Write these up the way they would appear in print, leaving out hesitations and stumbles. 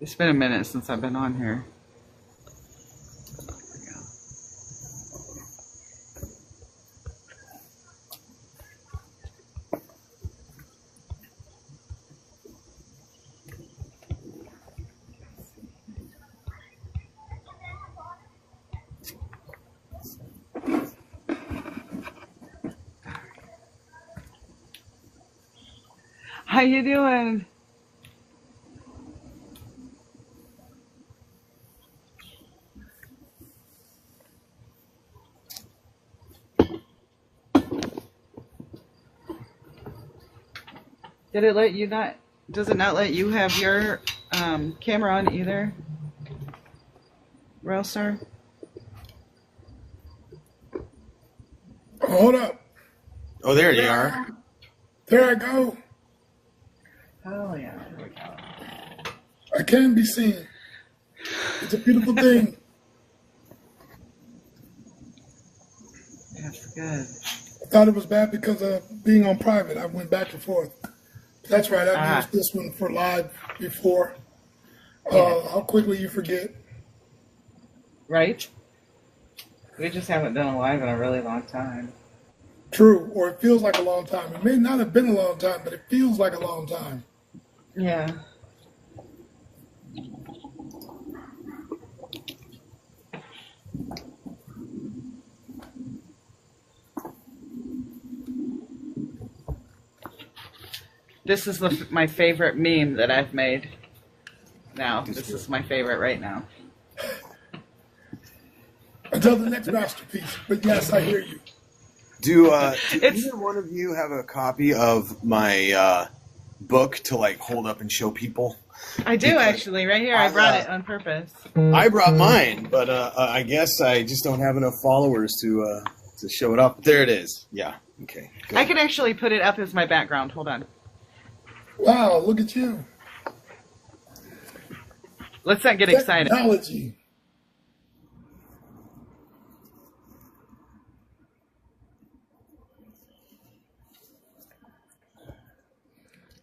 It's been a minute since I've been on here. How you doing? Did it let you not? Does it not let you have your camera on either? Railstar? Hold up. Oh, there you are. There I go. Oh yeah, there we go. I can be seen. It's a beautiful thing. That's good. I thought it was bad because of being on private. I went back and forth. That's right. I've used this one for live before. How quickly you forget. Right? We just haven't done a live in a really long time. True. Or it feels like a long time. It may not have been a long time, but it feels like a long time. Yeah. This is my favorite meme that I've made. Now, this is my favorite right now. Until the next masterpiece. But yes, I hear you. Do either one of you have a copy of my book to like hold up and show people? I do actually, right here. I brought it on purpose. I brought mine, but I guess I just don't have enough followers to show it up. There it is. Yeah. Okay. Good. I could actually put it up as my background. Hold on. Wow, look at you. Let's not get excited. Technology.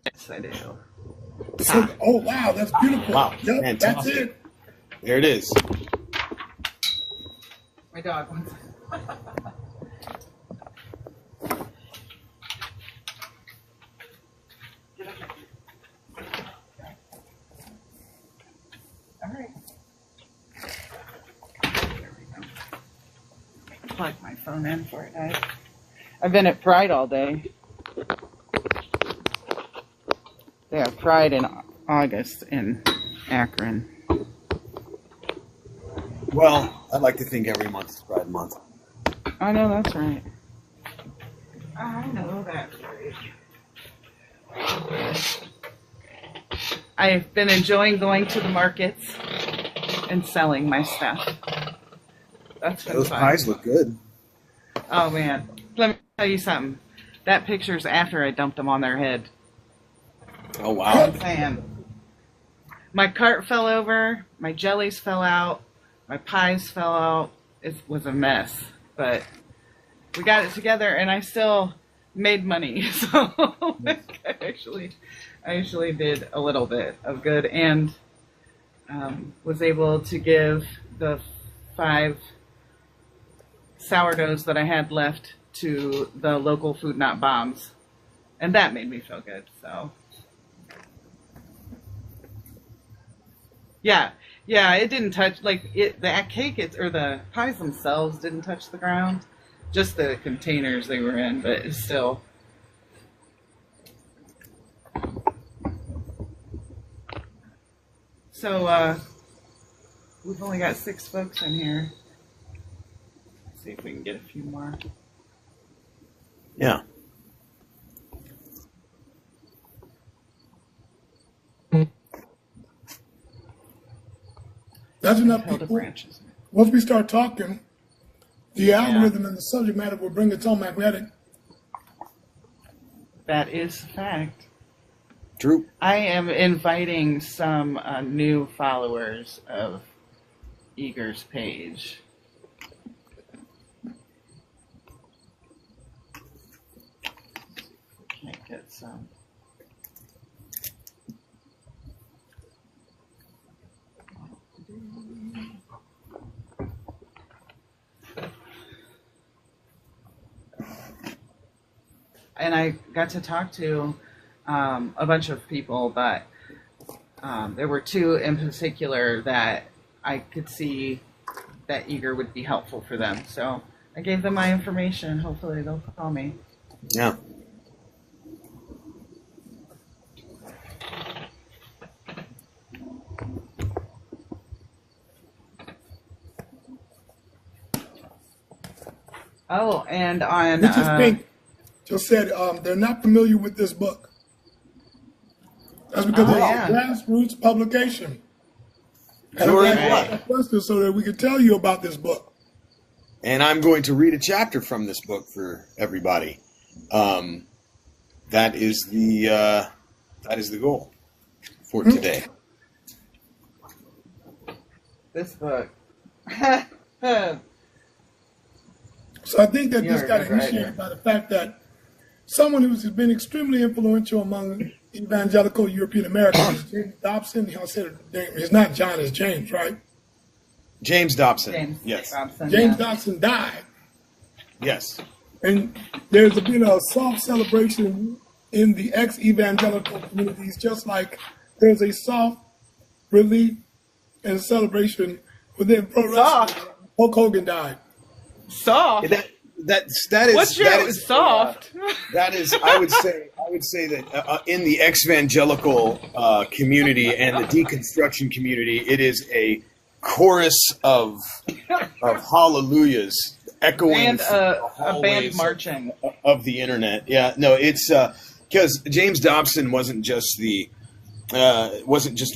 Yes, I do. So, oh, wow, that's beautiful. Wow, yep, fantastic. that's it. There it is. My dog wants it. All right. There we go. Plug my phone in for it, guys. I've been at Pride all day. They have Pride in August in Akron. Well, I'd like to think every month is Pride Month. I know that's right. I know that's right. I've been enjoying going to the markets and selling my stuff. That's been Those fun. pies look good. Oh man, let me tell you something. That picture's after I dumped them on their head. Oh wow! I'm saying. My cart fell over. My jellies fell out. My pies fell out. It was a mess, but we got it together, and I still made money. So I actually did a little bit of good, and was able to give the 5 sourdoughs that I had left to the local Food Not Bombs, and that made me feel good. So yeah, it didn't touch that cake. Or the pies themselves didn't touch the ground, just the containers they were in, but it's still. So we've only got 6 folks in here. Let's see if we can get a few more. Yeah. That's enough people. Once we start talking, the algorithm and the subject matter will bring its own magnetic. That is a fact. True. I am inviting some new followers of Eager's page. Can't get some. and I got to talk to a bunch of people, but there were two in particular that I could see that Eager would be helpful for them. So I gave them my information. Hopefully they'll call me. Yeah. Oh, and on Mrs. Pink just said they're not familiar with this book. That's because it's a grassroots publication. And Sure I'm glad you asked that question so that we can tell you about this book. And I'm going to read a chapter from this book for everybody. That is the goal for today. this book. So I think that this You're got a initiated writer. by the fact that someone who's been extremely influential among evangelical European Americans, James Dobson, I said his name, it's not John, it's James, right? James Dobson. James Yes. Dobson, James yeah. Dobson died. Yes. And there's been a soft celebration in the ex-evangelical communities, just like there's a soft relief and celebration within pro wrestling. Soft? Hulk Hogan died. Soft. That is What's your that is soft? that is I would say that in the evangelical community and the deconstruction community, it is a chorus of hallelujahs echoing And through the a hallways band marching. of the internet. Yeah, no, it's because James Dobson wasn't just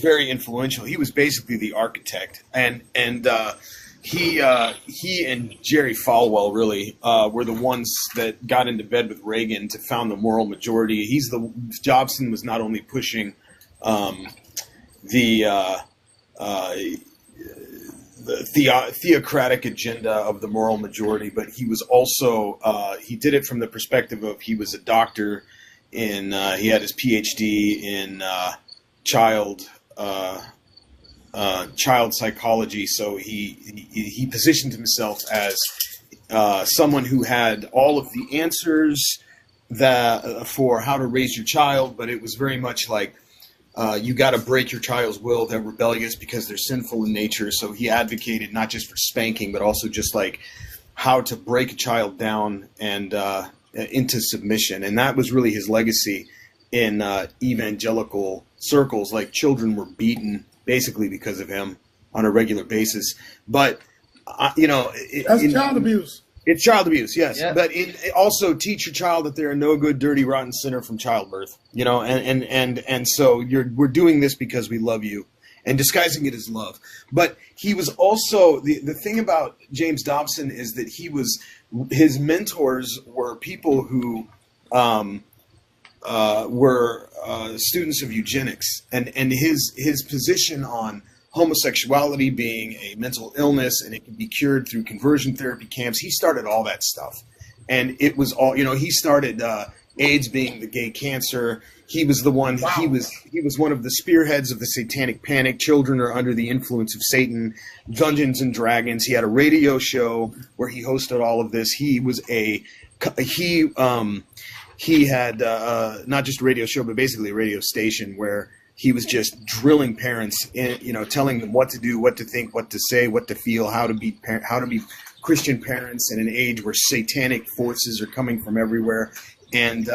very influential. He was basically the architect, and he and Jerry Falwell really were the ones that got into bed with Reagan to found the moral majority. Dobson was not only pushing the theocratic agenda of the moral majority, but he was also he did it from the perspective of he was a doctor in he had his PhD in child psychology, so he positioned himself as someone who had all of the answers for how to raise your child, but it was very much like you got to break your child's will. They're rebellious because they're sinful in nature. So he advocated not just for spanking, but also just like how to break a child down and into submission. And that was really his legacy in evangelical circles. Like children were beaten basically because of him on a regular basis. But That's child abuse. It's child abuse, yes. Yeah. But it also teach your child that they're a no good, dirty, rotten sinner from childbirth. And so we're doing this because we love you, and disguising it as love. But he was also the thing about James Dobson is that his mentors were people who were students of eugenics, and his position on homosexuality being a mental illness and it can be cured through conversion therapy camps. He started all that stuff. And it was all, he started AIDS being the gay cancer. He was the one, Wow. he was one of the spearheads of the satanic panic. Children are under the influence of Satan, Dungeons and Dragons. He had a radio show where he hosted all of this. He had not just a radio show, but basically a radio station where he was just drilling parents, telling them what to do, what to think, what to say, what to feel, how to be Christian parents in an age where satanic forces are coming from everywhere. And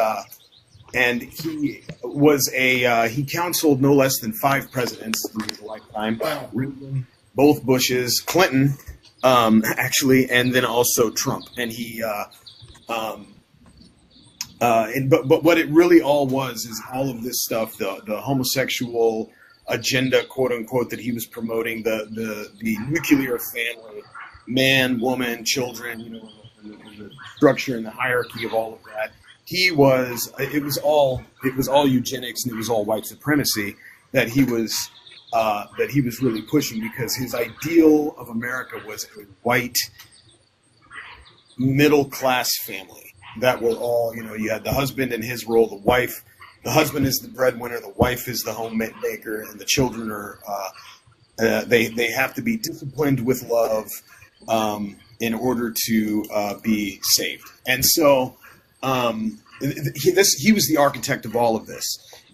he was he counseled no less than 5 presidents in his lifetime. Wow. Reagan, both Bushes, Clinton, actually, and then also Trump. And he but what it really all was is all of this stuff, the homosexual agenda, quote unquote, that he was promoting, the nuclear family, man, woman, children, and the structure and the hierarchy of all of that. It was all eugenics and it was all white supremacy that he was really pushing, because his ideal of America was a white middle class family. That were all, you had the husband and his role, the wife. The husband is the breadwinner, the wife is the homemaker, and the children are, they have to be disciplined with love in order to be saved. And so he was the architect of all of this.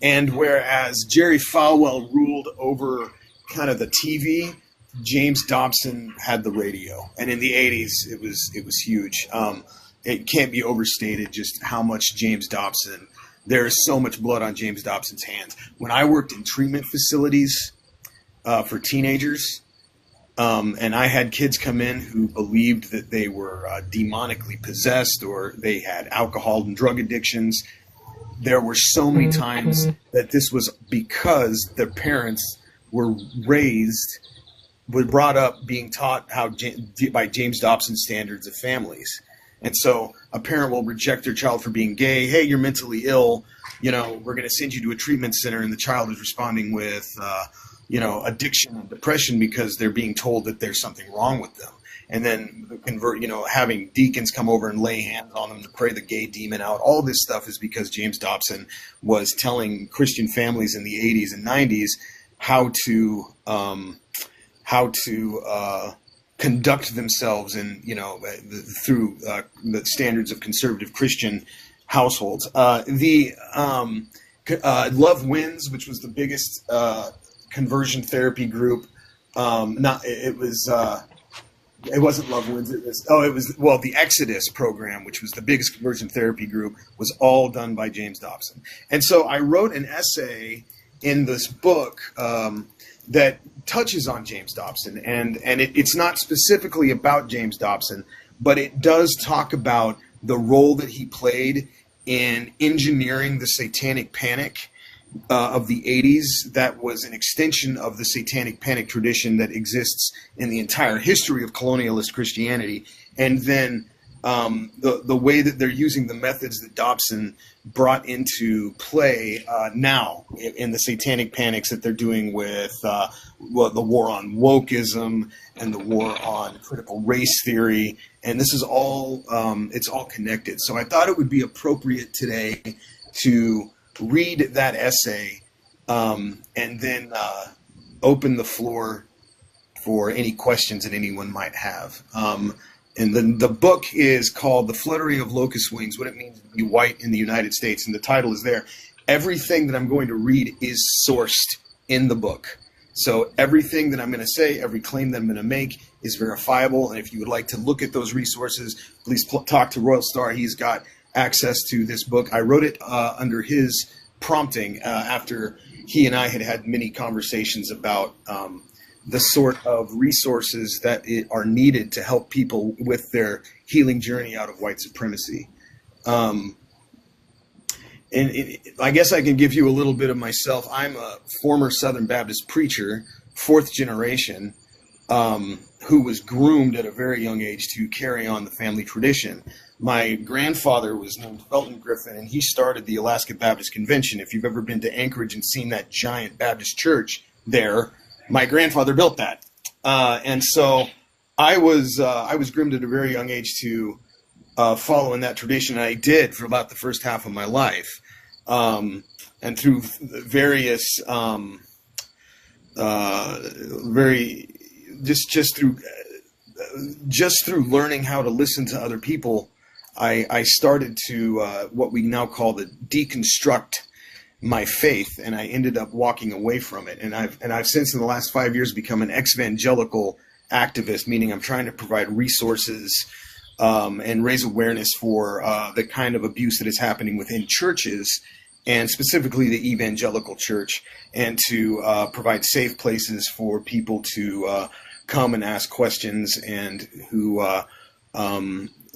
And whereas Jerry Falwell ruled over kind of the TV, James Dobson had the radio. And in the 80s, it was huge. It can't be overstated just how much James Dobson, there is so much blood on James Dobson's hands. When I worked in treatment facilities for teenagers, and I had kids come in who believed that they were demonically possessed or they had alcohol and drug addictions, there were so many times that this was because their parents were brought up being taught by James Dobson standards of families. And so a parent will reject their child for being gay. Hey, you're mentally ill. We're going to send you to a treatment center. And the child is responding with, addiction and depression because they're being told that there's something wrong with them. And then having deacons come over and lay hands on them to pray the gay demon out. All this stuff is because James Dobson was telling Christian families in the 80s and 90s how to conduct themselves in, through the standards of conservative Christian households. Love Wins, which was the biggest conversion therapy group. It wasn't Love Wins. The Exodus program, which was the biggest conversion therapy group, was all done by James Dobson. And so I wrote an essay in this book that touches on James Dobson, and it's not specifically about James Dobson, but it does talk about the role that he played in engineering the satanic panic of the 80s. That was an extension of the satanic panic tradition that exists in the entire history of colonialist Christianity. And then the way that they're using the methods that Dobson brought into play now in the satanic panics that they're doing with the war on wokeism and the war on critical race theory. And this is all, it's all connected. So I thought it would be appropriate today to read that essay and then open the floor for any questions that anyone might have. And then the book is called The Fluttering of Locust Wings, What It Means to Be White in the United States. And the title is there. Everything that I'm going to read is sourced in the book. So everything that I'm going to say, every claim that I'm going to make is verifiable. And if you would like to look at those resources, please talk to Royal Star. He's got access to this book. I wrote it under his prompting after he and I had many conversations about the sort of resources that are needed to help people with their healing journey out of white supremacy. I guess I can give you a little bit of myself. I'm a former Southern Baptist preacher, fourth generation, who was groomed at a very young age to carry on the family tradition. My grandfather was named Griffin, and he started the Alaska Baptist Convention. If you've ever been to Anchorage and seen that giant Baptist church there, my grandfather built that. And so I was groomed at a very young age to follow in that tradition, and I did for about the first half of my life. And through various, just through learning how to listen to other people, I started to what we now call the deconstruct my faith, and I ended up walking away from it. And I've since in the last 5 years become an ex-evangelical activist, meaning I'm trying to provide resources and raise awareness for the kind of abuse that is happening within churches, and specifically the evangelical church, and to provide safe places for people to come and ask questions, and who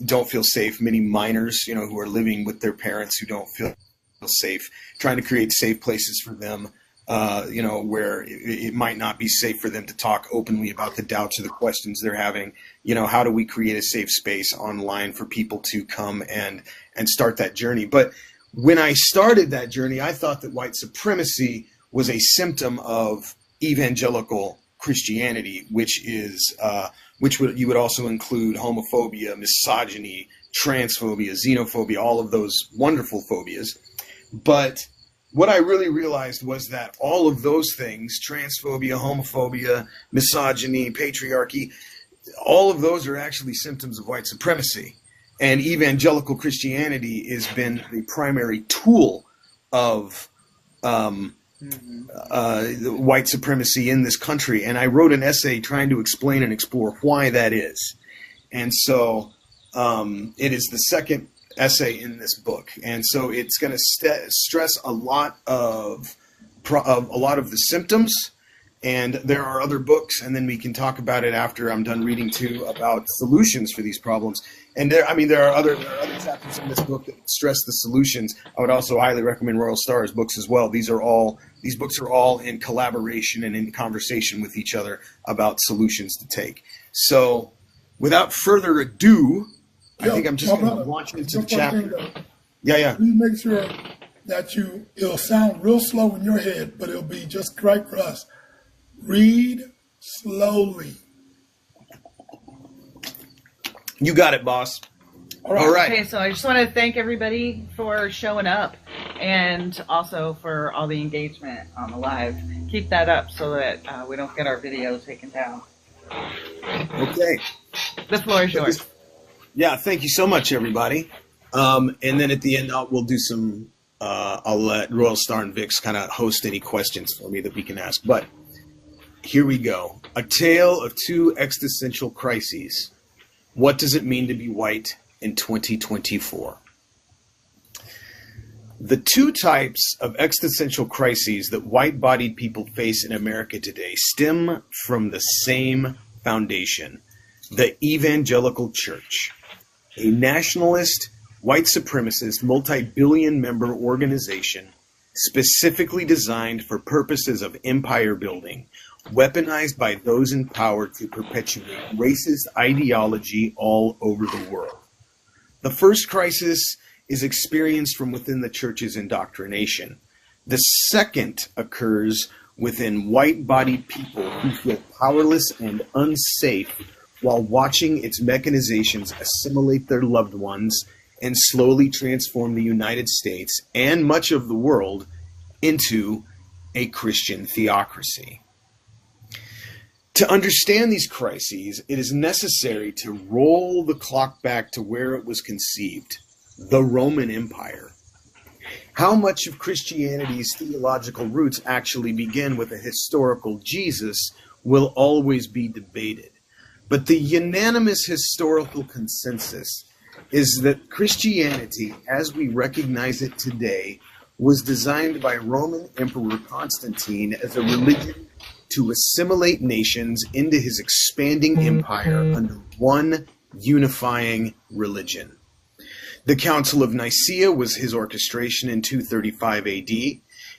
don't feel safe. Many minors, who are living with their parents who don't feel safe, trying to create safe places for them, where it might not be safe for them to talk openly about the doubts or the questions they're having. How do we create a safe space online for people to come and start that journey? But when I started that journey, I thought that white supremacy was a symptom of evangelical Christianity, which you would also include homophobia, misogyny, transphobia, xenophobia, all of those wonderful phobias. But what I really realized was that all of those things, transphobia, homophobia, misogyny, patriarchy, all of those are actually symptoms of white supremacy. And evangelical Christianity has been the primary tool of white supremacy in this country. And I wrote an essay trying to explain and explore why that is. And so it is the second essay in this book. And so it's going to stress a lot of the symptoms. And there are other books, and then we can talk about it after I'm done reading too, about solutions for these problems. And there are other chapters in this book that stress the solutions. I would also highly recommend Royal Star's books as well. These books are all in collaboration and in conversation with each other about solutions to take. So, without further ado, I think I'm just going to launch into the chapter. Yeah. Please make sure that it'll sound real slow in your head, but it'll be just right for us. Read slowly. You got it, boss. All right. Okay, so I just want to thank everybody for showing up and also for all the engagement on the live. Keep that up so that we don't get our video taken down. Okay. The floor is yours. Yeah, thank you so much, everybody. And then at the end, we'll do some, I'll let Royal Star and Vix kind of host any questions for me that we can ask. But here we go. A tale of two existential crises. What does it mean to be white in 2024? The two types of existential crises that white-bodied people face in America today stem from the same foundation, the evangelical church, a nationalist, white supremacist, multi-billion member organization specifically designed for purposes of empire building, weaponized by those in power to perpetuate racist ideology all over the world. The first crisis is experienced from within the church's indoctrination. The second occurs within white-bodied people who feel powerless and unsafe while watching its mechanizations assimilate their loved ones and slowly transform the United States and much of the world into a Christian theocracy. To understand these crises, it is necessary to roll the clock back to where it was conceived, the Roman Empire. How much of Christianity's theological roots actually begin with a historical Jesus will always be debated. But the unanimous historical consensus is that Christianity, as we recognize it today, was designed by Roman Emperor Constantine as a religion to assimilate nations into his expanding empire under one unifying religion. The Council of Nicaea was his orchestration in 235 AD,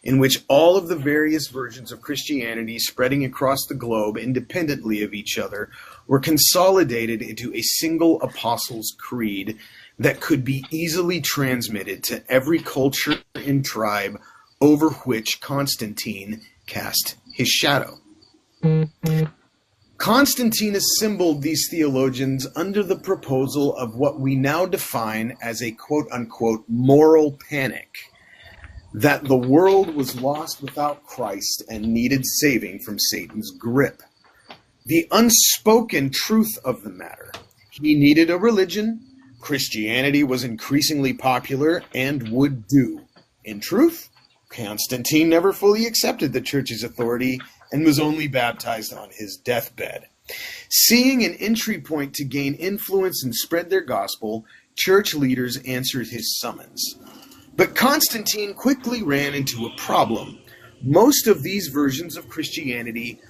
in which all of the various versions of Christianity spreading across the globe independently of each other were consolidated into a single Apostles' Creed that could be easily transmitted to every culture and tribe over which Constantine cast his shadow. Constantine assembled these theologians under the proposal of what we now define as a quote-unquote moral panic, that the world was lost without Christ and needed saving from Satan's grip. The unspoken truth of the matter: he needed a religion, Christianity was increasingly popular and would do. In truth, Constantine never fully accepted the church's authority and was only baptized on his deathbed. Seeing an entry point to gain influence and spread their gospel, church leaders answered his summons. But Constantine quickly ran into a problem. Most of these versions of Christianity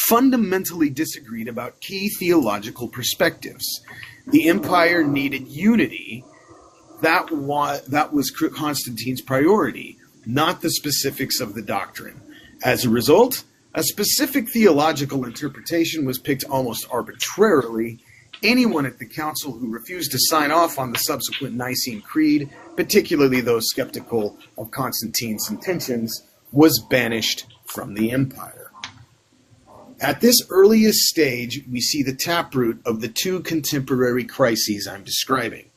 fundamentally disagreed about key theological perspectives. The empire needed unity. That was Constantine's priority, not the specifics of the doctrine. As a result, a specific theological interpretation was picked almost arbitrarily. Anyone at the council who refused to sign off on the subsequent Nicene Creed, particularly those skeptical of Constantine's intentions, was banished from the empire. At this earliest stage, we see the taproot of the two contemporary crises I'm describing.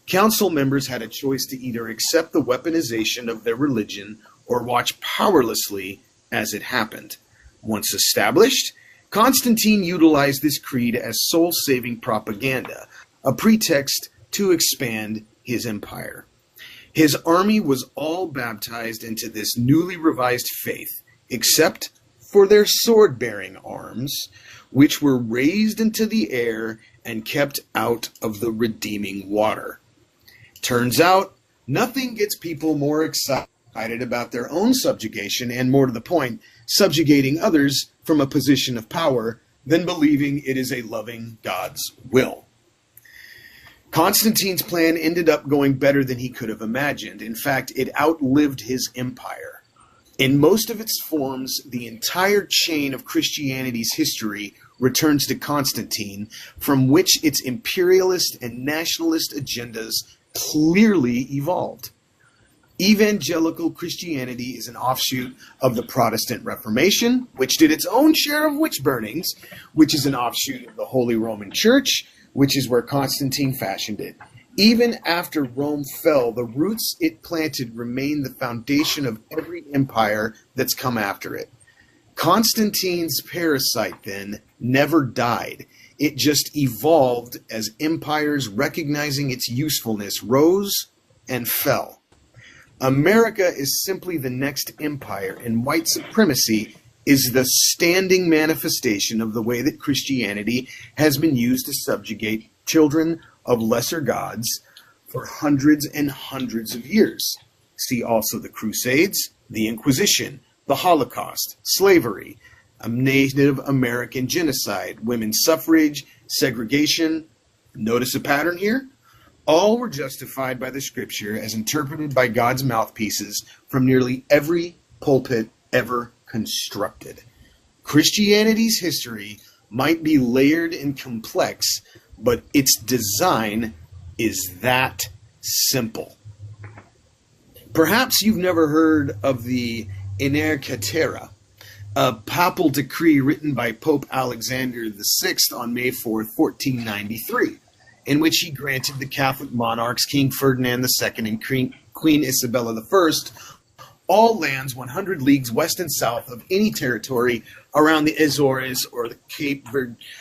Council members had a choice to either accept the weaponization of their religion or watch powerlessly as it happened. Once established, Constantine utilized this creed as soul-saving propaganda, a pretext to expand his empire. His army was all baptized into this newly revised faith, except for their sword-bearing arms, which were raised into the air and kept out of the redeeming water. Turns out, nothing gets people more excited about their own subjugation and, more to the point, subjugating others from a position of power than believing it is a loving God's will. Constantine's plan ended up going better than he could have imagined. In fact, it outlived his empire. In most of its forms, the entire chain of Christianity's history returns to Constantine, from which its imperialist and nationalist agendas clearly evolved. Evangelical Christianity is an offshoot of the Protestant Reformation, which did its own share of witch burnings, which is an offshoot of the Holy Roman Church, which is where Constantine fashioned it. Even after Rome fell, the roots it planted remain the foundation of every empire that's come after it. Constantine's parasite, then, never died. It just evolved as empires recognizing its usefulness rose and fell. America is simply the next empire, and white supremacy is the standing manifestation of the way that Christianity has been used to subjugate children of lesser gods for hundreds and hundreds of years. See also the Crusades, the Inquisition, the Holocaust, slavery, a Native American genocide, women's suffrage, segregation. Notice a pattern here? All were justified by the Scripture as interpreted by God's mouthpieces from nearly every pulpit ever constructed. Christianity's history might be layered and complex, but its design is that simple. Perhaps you've never heard of the Iner Caetera, a papal decree written by Pope Alexander VI on May 4th, 1493, in which he granted the Catholic monarchs King Ferdinand II and Queen Isabella I all lands 100 leagues west and south of any territory around the Azores or the Cape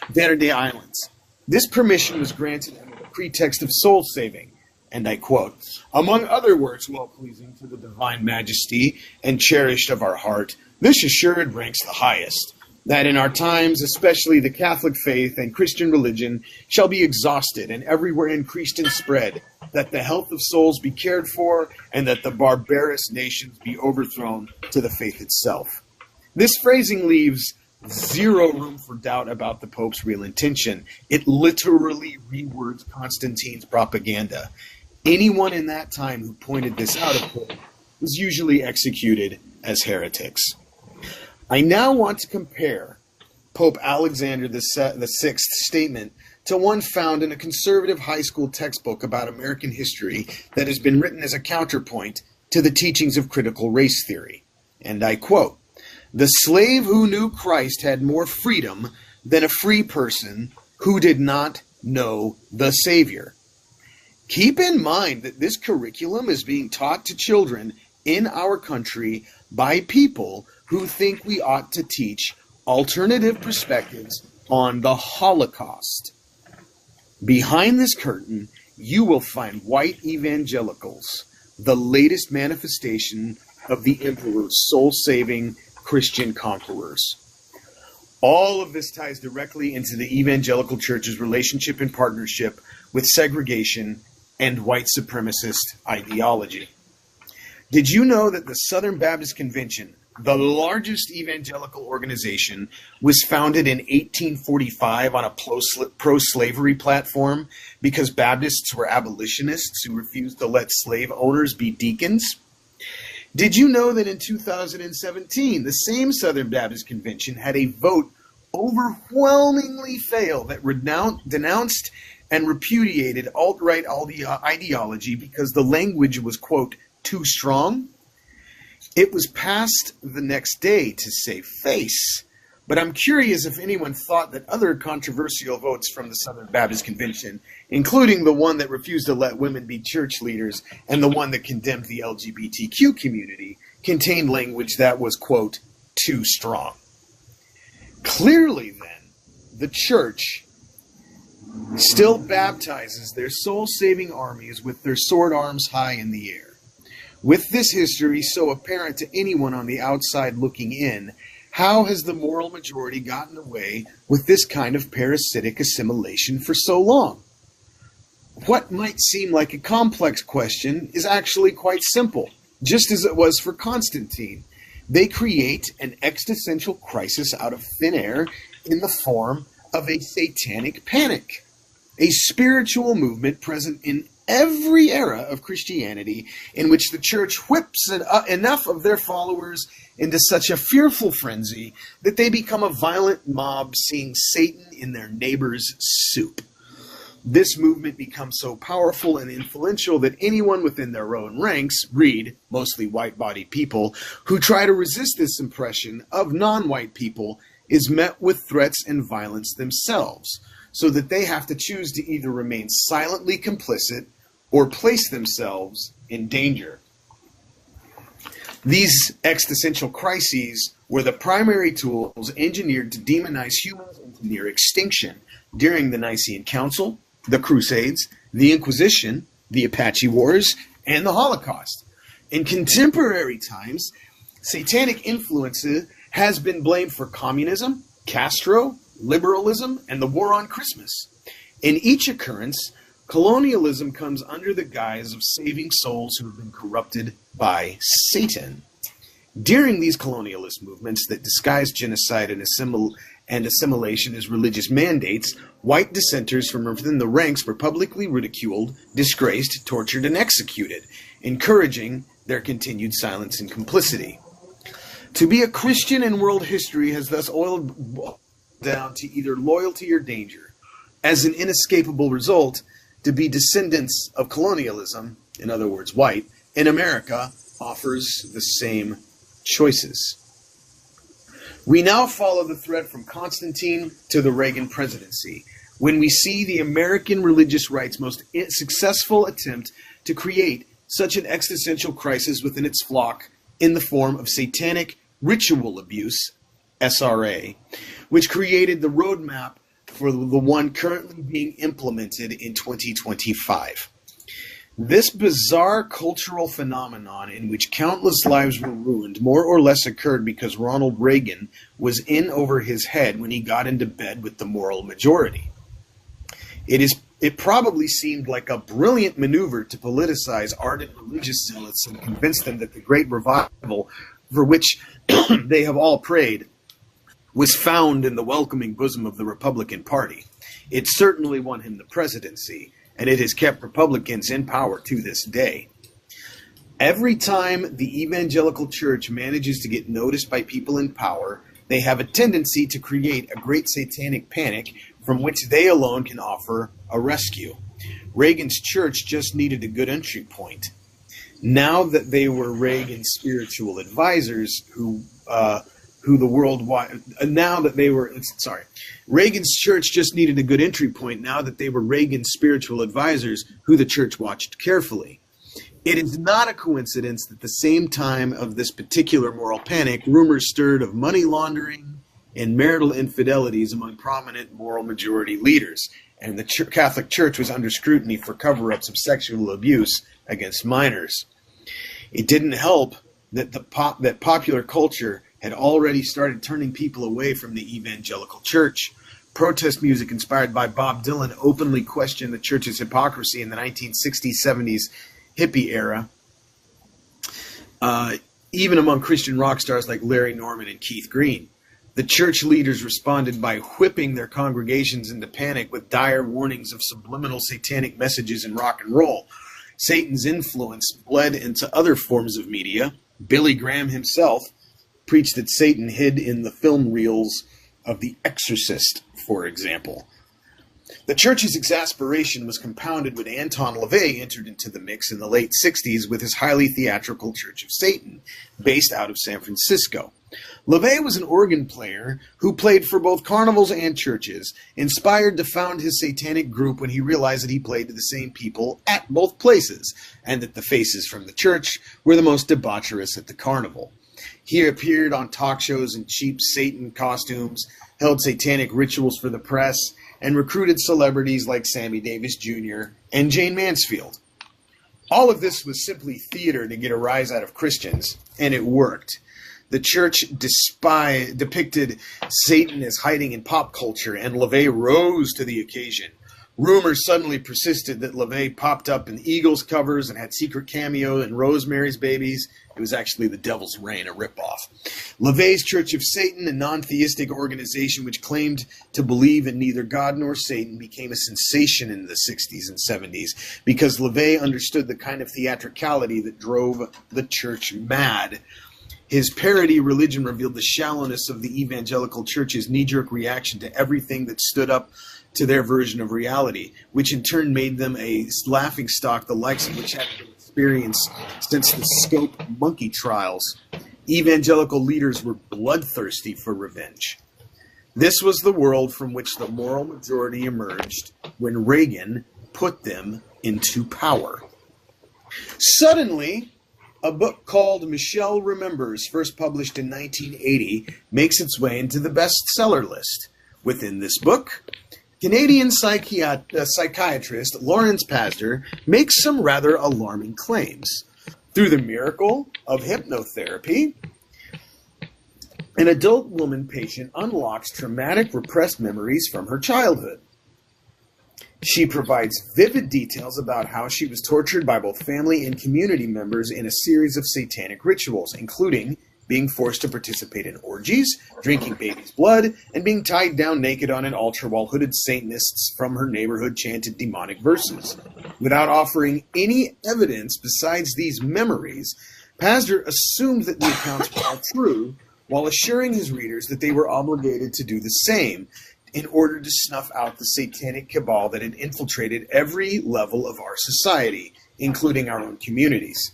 Verde Islands. This permission was granted under the pretext of soul saving, and I quote, "Among other works well pleasing to the divine majesty and cherished of our heart, this assured ranks the highest, that in our times, especially the Catholic faith and Christian religion shall be exhausted and everywhere increased and spread, that the health of souls be cared for, and that the barbarous nations be overthrown to the faith itself." This phrasing leaves zero room for doubt about the Pope's real intention. It literally rewords Constantine's propaganda. Anyone in that time who pointed this out, of course, was usually executed as heretics. I now want to compare Pope Alexander VI's statement to one found in a conservative high school textbook about American history that has been written as a counterpoint to the teachings of critical race theory. And I quote, "The slave who knew Christ had more freedom than a free person who did not know the Savior." Keep in mind that this curriculum is being taught to children in our country by people who think we ought to teach alternative perspectives on the Holocaust. Behind this curtain, you will find white evangelicals, the latest manifestation of the emperor's soul-saving Christian conquerors. All of this ties directly into the evangelical church's relationship and partnership with segregation and white supremacist ideology. Did you know that the Southern Baptist Convention, the largest evangelical organization, was founded in 1845 on a pro-slavery platform because Baptists were abolitionists who refused to let slave owners be deacons? Did you know that in 2017, the same Southern Baptist Convention had a vote overwhelmingly fail that denounced and repudiated alt-right ideology because the language was, quote, too strong? It was passed the next day to save face, but I'm curious if anyone thought that other controversial votes from the Southern Baptist Convention, including the one that refused to let women be church leaders and the one that condemned the LGBTQ community, contained language that was, quote, too strong. Clearly, then, the church still baptizes their soul-saving armies with their sword arms high in the air. With this history so apparent to anyone on the outside looking in, how has the moral majority gotten away with this kind of parasitic assimilation for so long? What might seem like a complex question is actually quite simple, just as it was for Constantine. They create an existential crisis out of thin air in the form of a satanic panic, a spiritual movement present in every era of Christianity in which the church whips enough of their followers into such a fearful frenzy that they become a violent mob seeing Satan in their neighbor's soup. This movement becomes so powerful and influential that anyone within their own ranks, read mostly white-bodied people, who try to resist this impression of non-white people is met with threats and violence themselves, so that they have to choose to either remain silently complicit or place themselves in danger. These existential crises were the primary tools engineered to demonize humans into near extinction during the Nicene Council, the Crusades, the Inquisition, the Apache Wars, and the Holocaust. In contemporary times, satanic influence has been blamed for communism, Castro, liberalism, and the war on Christmas. In each occurrence, colonialism comes under the guise of saving souls who have been corrupted by Satan. During these colonialist movements that disguise genocide and assimilation as religious mandates, white dissenters from within the ranks were publicly ridiculed, disgraced, tortured, and executed, encouraging their continued silence and complicity. To be a Christian in world history has thus oiled down to either loyalty or danger. As an inescapable result, to be descendants of colonialism, in other words, white, in America offers the same choices. We now follow the thread from Constantine to the Reagan presidency, when we see the American religious right's most successful attempt to create such an existential crisis within its flock in the form of satanic ritual abuse, SRA, which created the roadmap for the one currently being implemented in 2025. This bizarre cultural phenomenon in which countless lives were ruined more or less occurred because Ronald Reagan was in over his head when he got into bed with the moral majority. It probably seemed like a brilliant maneuver to politicize ardent religious zealots and convince them that the great revival for which they have all prayed was found in the welcoming bosom of the Republican Party. It certainly won him the presidency, and it has kept Republicans in power to this day. Every time the evangelical church manages to get noticed by people in power, they have a tendency to create a great satanic panic from which they alone can offer a rescue. Reagan's church just needed a good entry point. Now that they were Reagan's spiritual advisors Reagan's church just needed a good entry point now that they were Reagan's spiritual advisors who the church watched carefully. It is not a coincidence that at the same time of this particular moral panic, rumors stirred of money laundering and marital infidelities among prominent moral majority leaders, and the Catholic Church was under scrutiny for cover-ups of sexual abuse against minors. It didn't help that that popular culture had already started turning people away from the evangelical church. Protest music inspired by Bob Dylan openly questioned the church's hypocrisy in the 1960s, 70s hippie era, even among Christian rock stars like Larry Norman and Keith Green. The church leaders responded by whipping their congregations into panic with dire warnings of subliminal satanic messages in rock and roll. Satan's influence bled into other forms of media. Billy Graham himself preached that Satan hid in the film reels of The Exorcist, for example. The church's exasperation was compounded when Anton LaVey entered into the mix in the late 60s with his highly theatrical Church of Satan, based out of San Francisco. LaVey was an organ player who played for both carnivals and churches, inspired to found his satanic group when he realized that he played to the same people at both places, and that the faces from the church were the most debaucherous at the carnival. He appeared on talk shows in cheap Satan costumes, held satanic rituals for the press, and recruited celebrities like Sammy Davis Jr. and Jane Mansfield. All of this was simply theater to get a rise out of Christians, and it worked. The church depicted Satan as hiding in pop culture, and LaVey rose to the occasion. Rumors suddenly persisted that LaVey popped up in Eagles covers and had secret cameo in Rosemary's Babies. It was actually The Devil's Reign, a ripoff. LaVey's Church of Satan, a non-theistic organization which claimed to believe in neither God nor Satan, became a sensation in the 60s and 70s because LaVey understood the kind of theatricality that drove the church mad. His parody religion revealed the shallowness of the evangelical church's knee-jerk reaction to everything that stood up to their version of reality, which in turn made them a laughingstock the likes of which had been experienced since the Scope monkey trials. Evangelical leaders were bloodthirsty for revenge. This was the world from which the moral majority emerged when Reagan put them into power. Suddenly, a book called Michelle Remembers, first published in 1980, makes its way into the bestseller list. Within this book, Canadian psychiatrist Lawrence Pastor makes some rather alarming claims. Through the miracle of hypnotherapy, an adult woman patient unlocks traumatic repressed memories from her childhood. She provides vivid details about how she was tortured by both family and community members in a series of satanic rituals, including being forced to participate in orgies, drinking baby's blood, and being tied down naked on an altar while hooded Satanists from her neighborhood chanted demonic verses. Without offering any evidence besides these memories, Pastor assumed that the accounts were all true, while assuring his readers that they were obligated to do the same in order to snuff out the satanic cabal that had infiltrated every level of our society, including our own communities.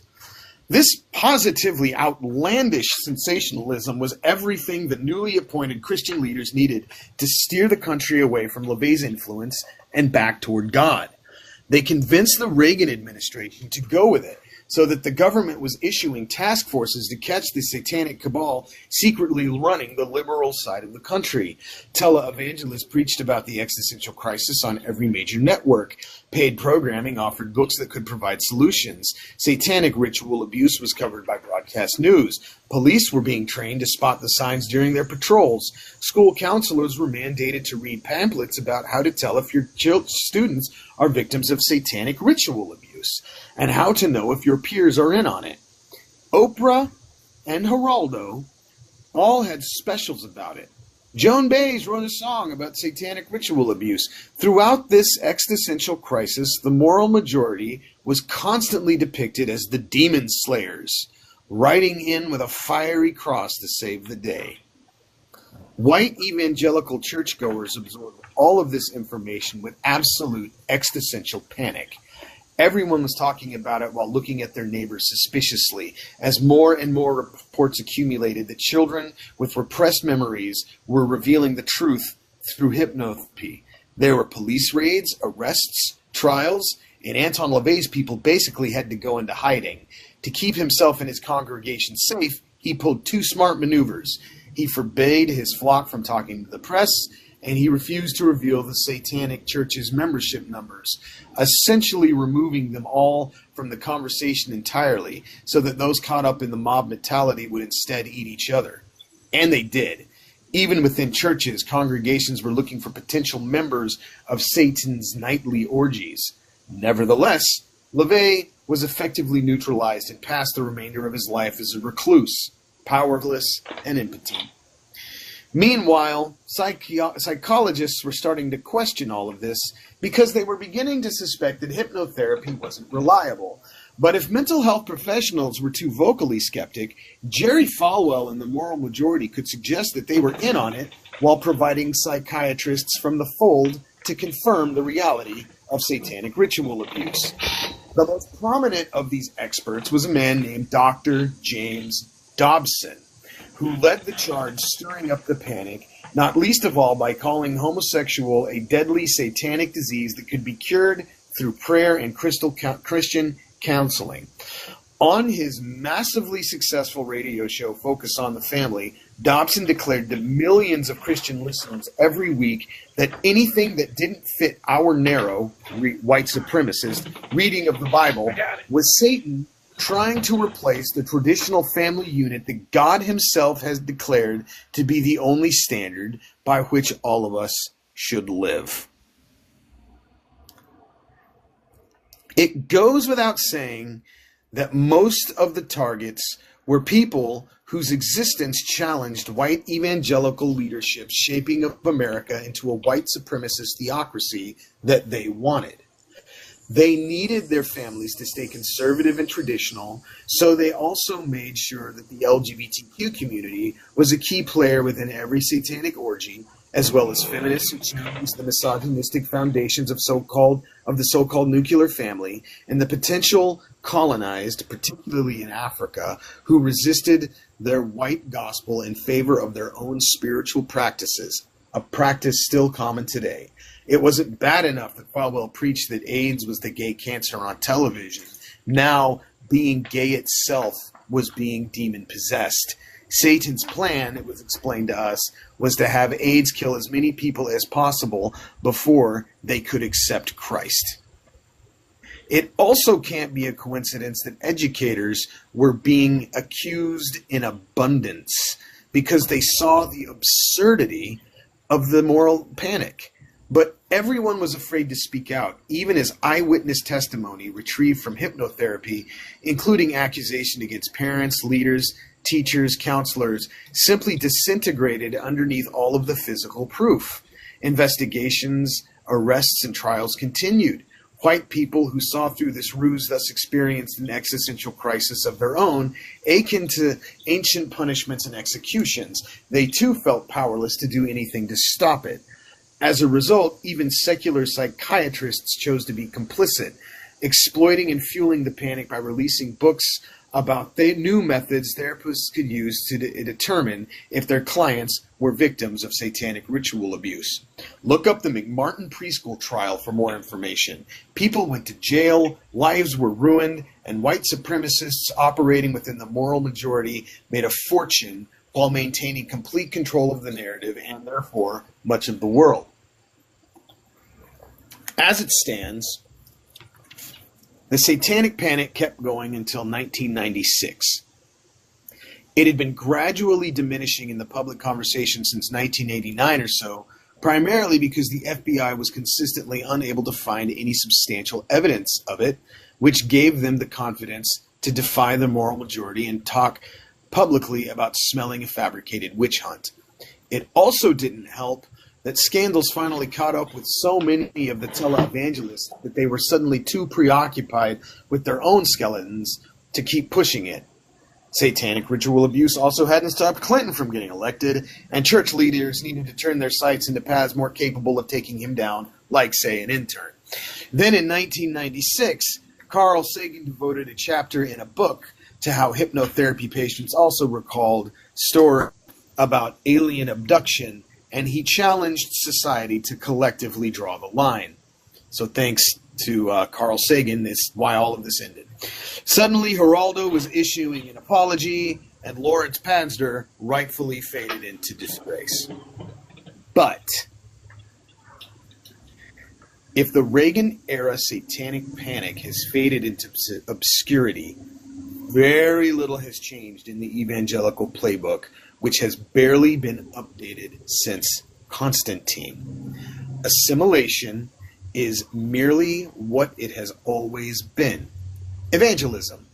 This positively outlandish sensationalism was everything the newly appointed Christian leaders needed to steer the country away from LaVey's influence and back toward God. They convinced the Reagan administration to go with it, so that the government was issuing task forces to catch the satanic cabal secretly running the liberal side of the country. Televangelists preached about the existential crisis on every major network. Paid programming offered books that could provide solutions. Satanic ritual abuse was covered by broadcast news. Police were being trained to spot the signs during their patrols. School counselors were mandated to read pamphlets about how to tell if your students are victims of satanic ritual abuse, and how to know if your peers are in on it. Oprah and Geraldo all had specials about it. Joan Baez wrote a song about satanic ritual abuse. Throughout this existential crisis, the moral majority was constantly depicted as the demon slayers, riding in with a fiery cross to save the day. White evangelical churchgoers absorbed all of this information with absolute existential panic. Everyone was talking about it while looking at their neighbors suspiciously, as more and more reports accumulated that children with repressed memories were revealing the truth through hypnotherapy. There were police raids, arrests, trials, and Anton LaVey's people basically had to go into hiding. To keep himself and his congregation safe, he pulled two smart maneuvers. He forbade his flock from talking to the press, and he refused to reveal the Satanic Church's membership numbers, essentially removing them all from the conversation entirely, so that those caught up in the mob mentality would instead eat each other. And they did. Even within churches, congregations were looking for potential members of Satan's nightly orgies. Nevertheless, LaVey was effectively neutralized and passed the remainder of his life as a recluse, powerless, and impotent. Meanwhile, psychologists were starting to question all of this because they were beginning to suspect that hypnotherapy wasn't reliable. But if mental health professionals were too vocally skeptic, Jerry Falwell and the moral majority could suggest that they were in on it while providing psychiatrists from the fold to confirm the reality of satanic ritual abuse. The most prominent of these experts was a man named Dr. James Dobson, who led the charge stirring up the panic, not least of all by calling homosexual a deadly satanic disease that could be cured through prayer and Christian counseling. On his massively successful radio show, Focus on the Family, Dobson declared to millions of Christian listeners every week that anything that didn't fit our narrow, white supremacist reading of the Bible was Satan trying to replace the traditional family unit that God himself has declared to be the only standard by which all of us should live. It goes without saying that most of the targets were people whose existence challenged white evangelical leadership's shaping of America into a white supremacist theocracy that they wanted. They needed their families to stay conservative and traditional, so they also made sure that the LGBTQ community was a key player within every satanic orgy, as well as feminists who challenged the misogynistic foundations of the so-called nuclear family, and the potential colonized, particularly in Africa, who resisted their white gospel in favor of their own spiritual practices, a practice still common today. It wasn't bad enough that Falwell preached that AIDS was the gay cancer on television. Now, being gay itself was being demon-possessed. Satan's plan, it was explained to us, was to have AIDS kill as many people as possible before they could accept Christ. It also can't be a coincidence that educators were being accused in abundance because they saw the absurdity of the moral panic. But everyone was afraid to speak out, even as eyewitness testimony retrieved from hypnotherapy, including accusation against parents, leaders, teachers, counselors, simply disintegrated underneath all of the physical proof. Investigations, arrests, and trials continued. White people who saw through this ruse thus experienced an existential crisis of their own, akin to ancient punishments and executions. They too felt powerless to do anything to stop it. As a result, even secular psychiatrists chose to be complicit, exploiting and fueling the panic by releasing books about the new methods therapists could use to determine if their clients were victims of satanic ritual abuse. Look up the McMartin preschool trial for more information. People went to jail, lives were ruined, and white supremacists operating within the moral majority made a fortune while maintaining complete control of the narrative and, therefore, much of the world. As it stands, the satanic panic kept going until 1996. It had been gradually diminishing in the public conversation since 1989 or so, primarily because the FBI was consistently unable to find any substantial evidence of it, which gave them the confidence to defy the moral majority and talk publicly about smelling a fabricated witch hunt. It also didn't help that scandals finally caught up with so many of the televangelists that they were suddenly too preoccupied with their own skeletons to keep pushing it. Satanic ritual abuse also hadn't stopped Clinton from getting elected, and church leaders needed to turn their sights into paths more capable of taking him down, like, say, an intern. Then in 1996, Carl Sagan devoted a chapter in a book to how hypnotherapy patients also recalled stories about alien abduction, and he challenged society to collectively draw the line. So thanks to Carl Sagan, that's why all of this ended. Suddenly, Geraldo was issuing an apology, and Lawrence Pazder rightfully faded into disgrace. But if the Reagan-era satanic panic has faded into obscurity, very little has changed in the evangelical playbook, which has barely been updated since Constantine. Assimilation is merely what it has always been. Evangelism.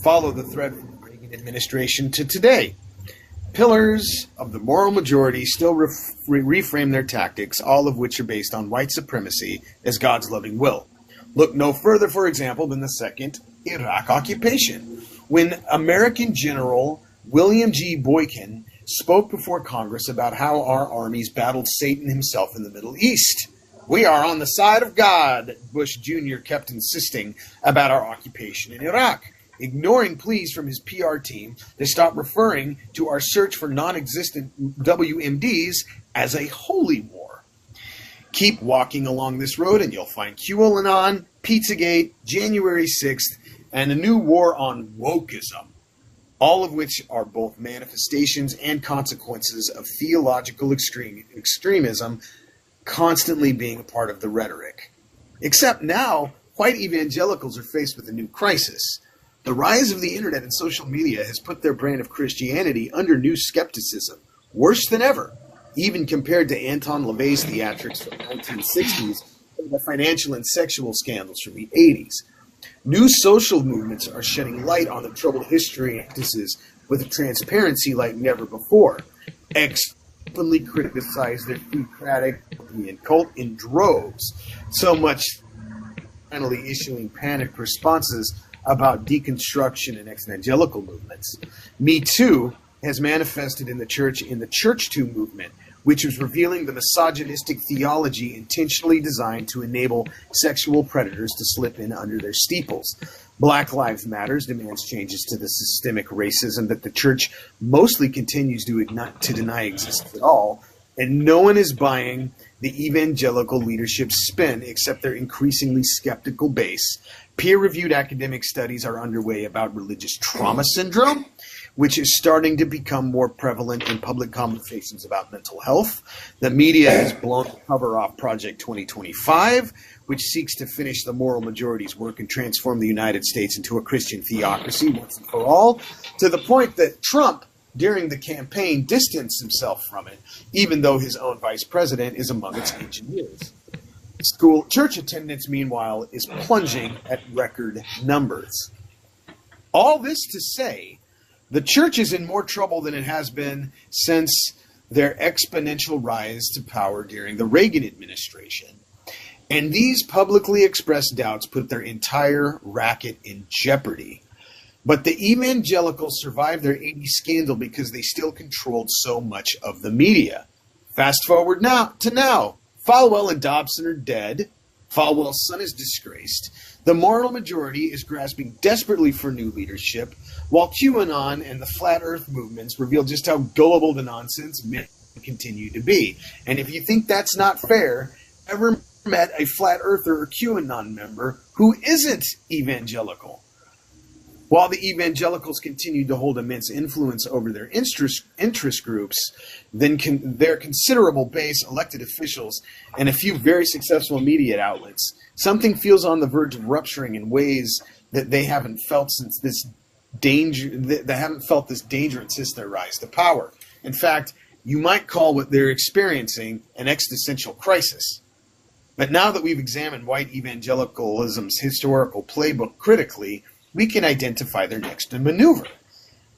Follow the thread from the Reagan administration to today. Pillars of the moral majority still reframe their tactics, all of which are based on white supremacy as God's loving will. Look no further, for example, than the second Iraq occupation, when American General William G. Boykin spoke before Congress about how our armies battled Satan himself in the Middle East. We are on the side of God, Bush Jr. kept insisting about our occupation in Iraq, ignoring pleas from his PR team to stop referring to our search for non-existent WMDs as a holy war. Keep walking along this road and you'll find QAnon, Pizzagate, January 6th, and a new war on wokeism. all of which are both manifestations and consequences of theological extremism constantly being a part of the rhetoric. Except now, white evangelicals are faced with a new crisis. The rise of the internet and social media has put their brand of Christianity under new skepticism, worse than ever, even compared to Anton LaVey's theatrics from the 1960s and the financial and sexual scandals from the 80s. New social movements are shedding light on the troubled history and practices with a transparency like never before. Openly criticize their theocratic and cult in droves, so much finally issuing panicked responses about deconstruction and evangelical movements. Me Too has manifested in the Church Too movement, which is revealing the misogynistic theology intentionally designed to enable sexual predators to slip in under their steeples. Black Lives Matter demands changes to the systemic racism that the church mostly continues to deny exists at all, and no one is buying the evangelical leadership's spin except their increasingly skeptical base. Peer-reviewed academic studies are underway about religious trauma syndrome, which is starting to become more prevalent in public conversations about mental health. The media has blown the cover off Project 2025, which seeks to finish the moral majority's work and transform the United States into a Christian theocracy once and for all, to the point that Trump, during the campaign, distanced himself from it, even though his own vice president is among its engineers. Church attendance, meanwhile, is plunging at record numbers. All this to say, the church is in more trouble than it has been since their exponential rise to power during the Reagan administration. And these publicly expressed doubts put their entire racket in jeopardy. But the evangelicals survived their 80s scandal because they still controlled so much of the media. Fast forward now. Falwell and Dobson are dead. Falwell's son is disgraced. The moral majority is grasping desperately for new leadership, while QAnon and the Flat Earth movements reveal just how gullible the nonsense may continue to be. And if you think that's not fair, ever met a Flat Earther or QAnon member who isn't evangelical? While the evangelicals continue to hold immense influence over their interest groups, then their considerable base, elected officials, and a few very successful media outlets, something feels on the verge of rupturing in ways that they haven't felt since this danger. They haven't felt this danger since their rise to power. In fact, you might call what they're experiencing an existential crisis. But now that we've examined white evangelicalism's historical playbook critically, we can identify their next maneuver.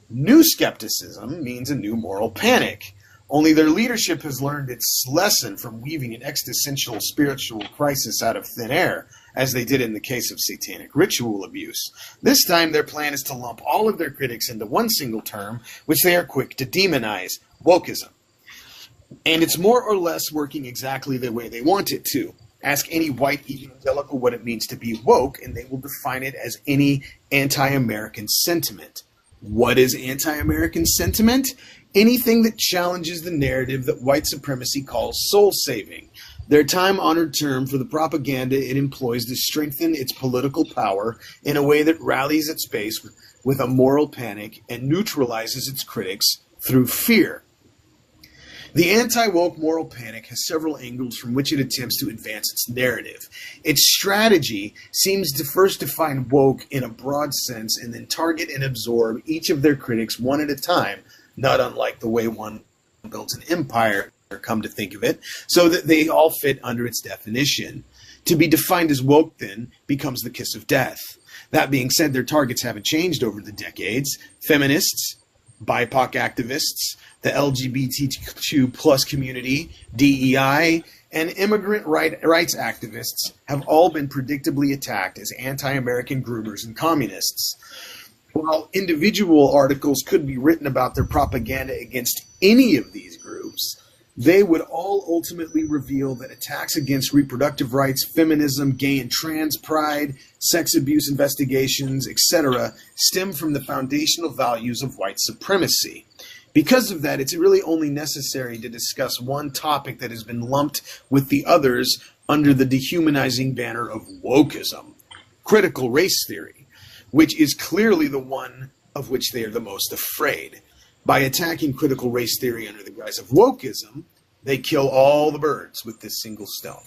New skepticism means a new moral panic. Only their leadership has learned its lesson from weaving an existential spiritual crisis out of thin air, as they did in the case of satanic ritual abuse. This time, their plan is to lump all of their critics into one single term, which they are quick to demonize: wokeism. And it's more or less working exactly the way they want it to. Ask any white evangelical what it means to be woke, and they will define it as any anti-American sentiment. What is anti-American sentiment? Anything that challenges the narrative that white supremacy calls soul-saving. Their time-honored term for the propaganda it employs to strengthen its political power in a way that rallies its base with a moral panic and neutralizes its critics through fear. The anti-woke moral panic has several angles from which it attempts to advance its narrative. Its strategy seems to first define woke in a broad sense and then target and absorb each of their critics one at a time, not unlike the way one builds an empire, come to think of it, so that they all fit under its definition. To be defined as woke, then, becomes the kiss of death. That being said, their targets haven't changed over the decades. Feminists, BIPOC activists, the LGBTQ plus community, DEI, and immigrant rights activists have all been predictably attacked as anti-American groomers and communists. While individual articles could be written about their propaganda against any of these groups, they would all ultimately reveal that attacks against reproductive rights, feminism, gay and trans pride, sex abuse investigations, etc., stem from the foundational values of white supremacy. Because of that, it's really only necessary to discuss one topic that has been lumped with the others under the dehumanizing banner of wokeism: critical race theory, which is clearly the one of which they are the most afraid. By attacking critical race theory under the guise of wokeism, they kill all the birds with this single stone.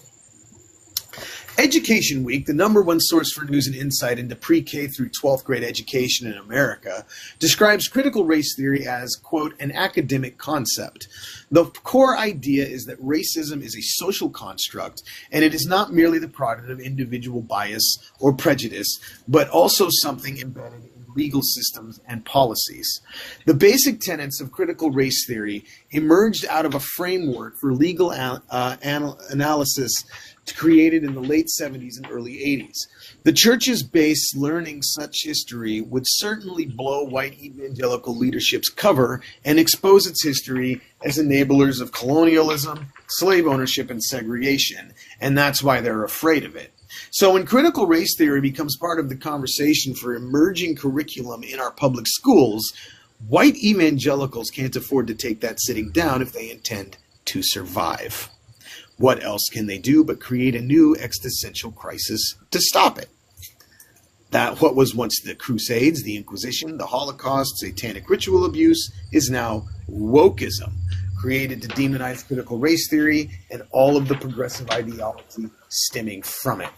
Education Week, the #1 source for news and insight into pre-K through 12th grade education in America, describes critical race theory as, quote, an academic concept. The core idea is that racism is a social construct, and it is not merely the product of individual bias or prejudice, but also something embedded in legal systems and policies. The basic tenets of critical race theory emerged out of a framework for legal analysis created in the late 70s and early 80s. The church's base learning such history would certainly blow white evangelical leadership's cover and expose its history as enablers of colonialism, slave ownership, and segregation, and that's why they're afraid of it. So when critical race theory becomes part of the conversation for emerging curriculum in our public schools, white evangelicals can't afford to take that sitting down if they intend to survive. What else can they do but create a new existential crisis to stop it? That what was once the Crusades, the Inquisition, the Holocaust, satanic ritual abuse is now wokeism, created to demonize critical race theory and all of the progressive ideology stemming from it.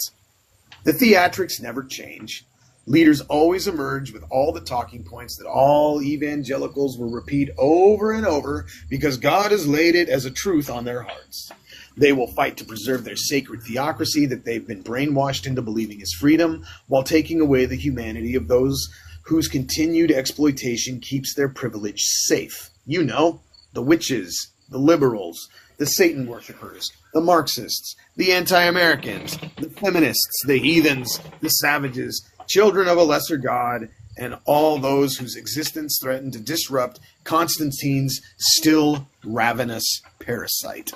The theatrics never change. Leaders always emerge with all the talking points that all evangelicals will repeat over and over because God has laid it as a truth on their hearts. They will fight to preserve their sacred theocracy that they've been brainwashed into believing is freedom, while taking away the humanity of those whose continued exploitation keeps their privilege safe. You know, the witches, the liberals, the Satan worshippers, the Marxists, the anti-Americans, the feminists, the heathens, the savages, children of a lesser God, and all those whose existence threaten to disrupt Constantine's still ravenous parasite.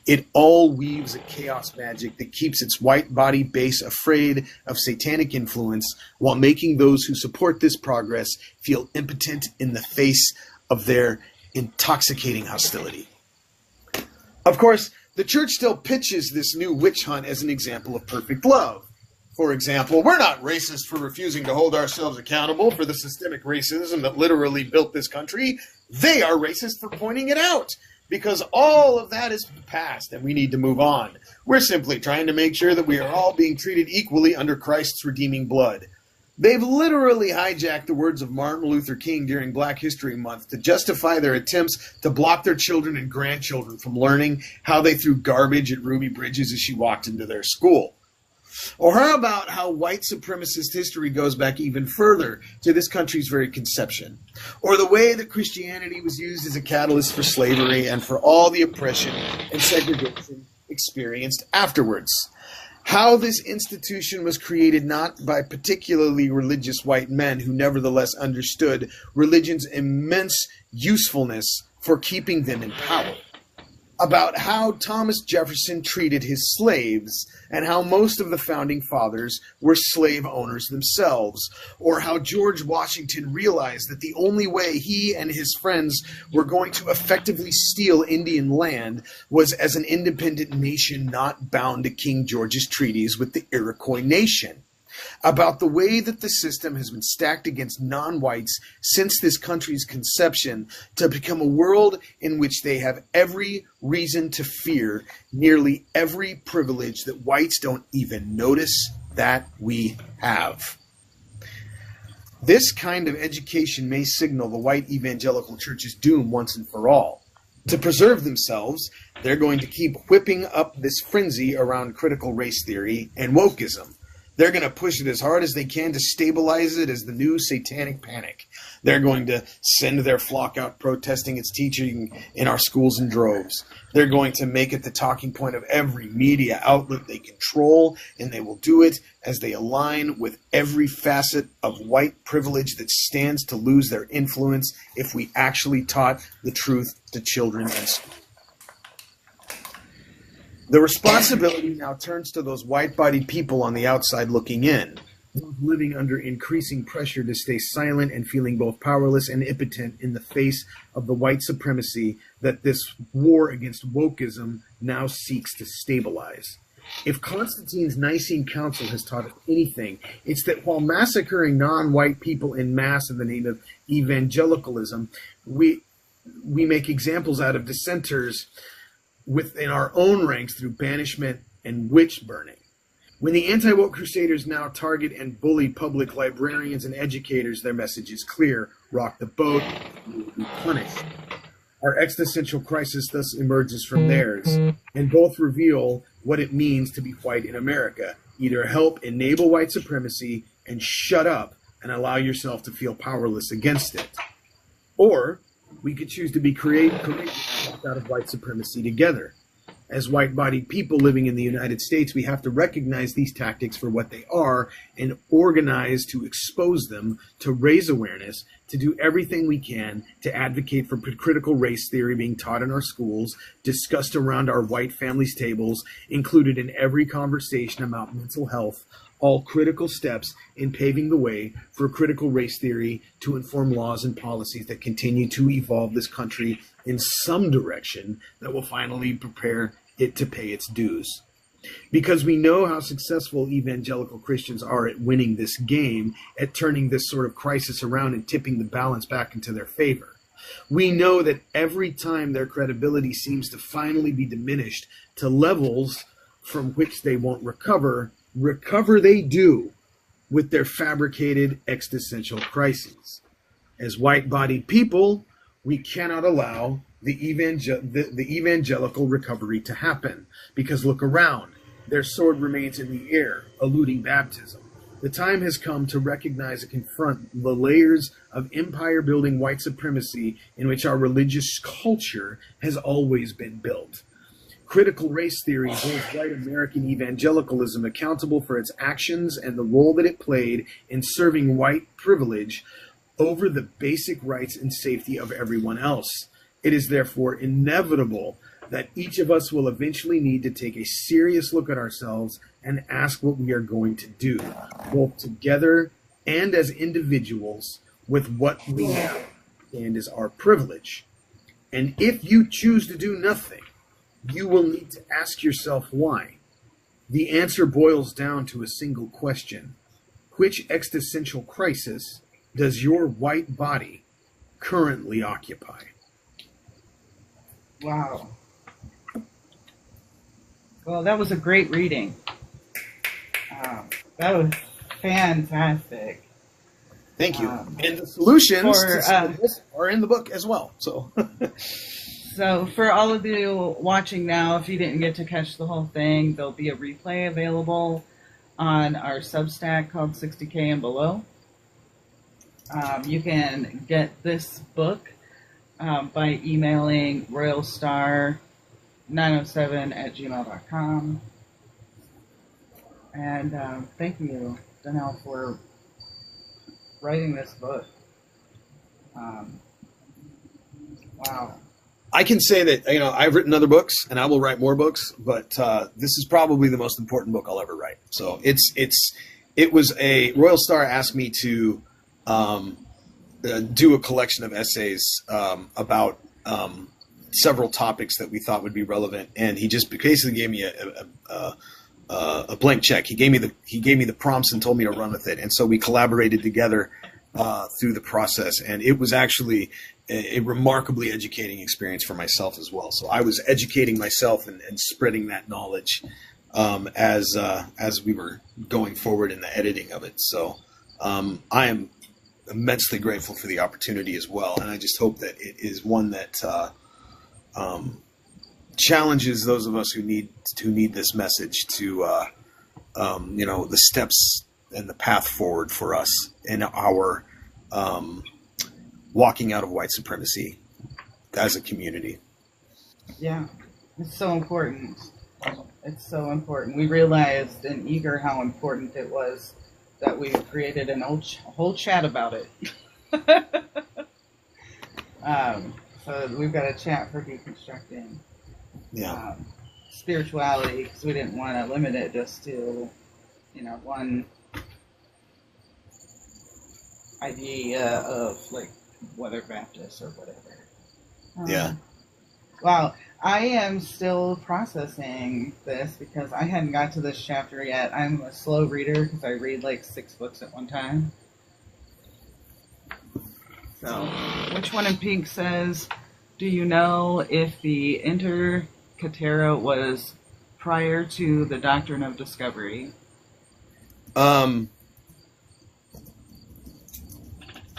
It all weaves a chaos magic that keeps its white body base afraid of satanic influence while making those who support this progress feel impotent in the face of their intoxicating hostility. Of course, the church still pitches this new witch hunt as an example of perfect love. For example, we're not racist for refusing to hold ourselves accountable for the systemic racism that literally built this country. They are racist for pointing it out, because all of that is past and we need to move on. We're simply trying to make sure that we are all being treated equally under Christ's redeeming blood. They've literally hijacked the words of Martin Luther King during Black History Month to justify their attempts to block their children and grandchildren from learning how they threw garbage at Ruby Bridges as she walked into their school. Or how about how white supremacist history goes back even further to this country's very conception? Or the way that Christianity was used as a catalyst for slavery and for all the oppression and segregation experienced afterwards? How this institution was created not by particularly religious white men who nevertheless understood religion's immense usefulness for keeping them in power. About how Thomas Jefferson treated his slaves and how most of the founding fathers were slave owners themselves, or how George Washington realized that the only way he and his friends were going to effectively steal Indian land was as an independent nation not bound to King George's treaties with the Iroquois nation. About the way that the system has been stacked against non-whites since this country's conception to become a world in which they have every reason to fear nearly every privilege that whites don't even notice that we have. This kind of education may signal the white evangelical church's doom once and for all. To preserve themselves, they're going to keep whipping up this frenzy around critical race theory and wokeism. They're going to push it as hard as they can to stabilize it as the new satanic panic. They're going to send their flock out protesting its teaching in our schools in droves. They're going to make it the talking point of every media outlet they control, and they will do it as they align with every facet of white privilege that stands to lose their influence if we actually taught the truth to children in school. The responsibility now turns to those white-bodied people on the outside looking in, those living under increasing pressure to stay silent and feeling both powerless and impotent in the face of the white supremacy that this war against wokeism now seeks to stabilize. If Constantine's Nicene Council has taught us anything, it's that while massacring non-white people in mass in the name of evangelicalism, we make examples out of dissenters within our own ranks through banishment and witch burning. When the anti-woke crusaders now target and bully public librarians and educators, their message is clear: rock the boat, you will be punished. Our existential crisis thus emerges from theirs, and both reveal what it means to be white in America. Either help enable white supremacy and shut up and allow yourself to feel powerless against it, or we could choose to be courageous out of white supremacy together. As white-bodied people living in the United States, we have to recognize these tactics for what they are and organize to expose them, to raise awareness, to do everything we can to advocate for critical race theory being taught in our schools, discussed around our white families' tables, included in every conversation about mental health, all critical steps in paving the way for critical race theory to inform laws and policies that continue to evolve this country in some direction that will finally prepare it to pay its dues. Because we know how successful evangelical Christians are at winning this game, at turning this sort of crisis around and tipping the balance back into their favor. We know that every time their credibility seems to finally be diminished to levels from which they won't recover they do with their fabricated existential crises. As white-bodied people, we cannot allow the evangelical recovery to happen, because look around, their sword remains in the air, eluding baptism. The time has come to recognize and confront the layers of empire-building white supremacy in which our religious culture has always been built. Critical race theory holds white American evangelicalism accountable for its actions and the role that it played in serving white privilege over the basic rights and safety of everyone else. It is therefore inevitable that each of us will eventually need to take a serious look at ourselves and ask what we are going to do, both together and as individuals, with what we have and is our privilege. And if you choose to do nothing, you will need to ask yourself why. The answer boils down to a single question: which existential crisis does your white body currently occupy? Wow. Well, that was a great reading. That was fantastic. Thank you. And the solutions to some of this are in the book as well. So, so for all of you watching now, if you didn't get to catch the whole thing, there'll be a replay available on our Substack called 60K and Below. You can get this book by emailing royalstar907@gmail.com. And thank you, Danél, for writing this book. Wow. I can say that, I've written other books and I will write more books, but this is probably the most important book I'll ever write. So it was Royal Star asked me to do a collection of essays about several topics that we thought would be relevant, and he just basically gave me a blank check. He gave me the prompts and told me to run with it, and so we collaborated together through the process, and it was actually a remarkably educating experience for myself as well. So I was educating myself and spreading that knowledge as we were going forward in the editing of it. So I am immensely grateful for the opportunity as well, and I just hope that it is one that challenges those of us who need this message to the steps and the path forward for us in our walking out of white supremacy as a community. Yeah, it's so important. It's so important. We realized in Eager how important it was that we created an whole chat about it. So we've got a chat for deconstructing spirituality, because we didn't want to limit it just to, one idea of like whether Baptist or whatever. Yeah. Wow. I am still processing this because I hadn't got to this chapter yet. I'm a slow reader because I read like 6 books at one time. So, which one in pink says, do you know if the Intercatera was prior to the Doctrine of Discovery?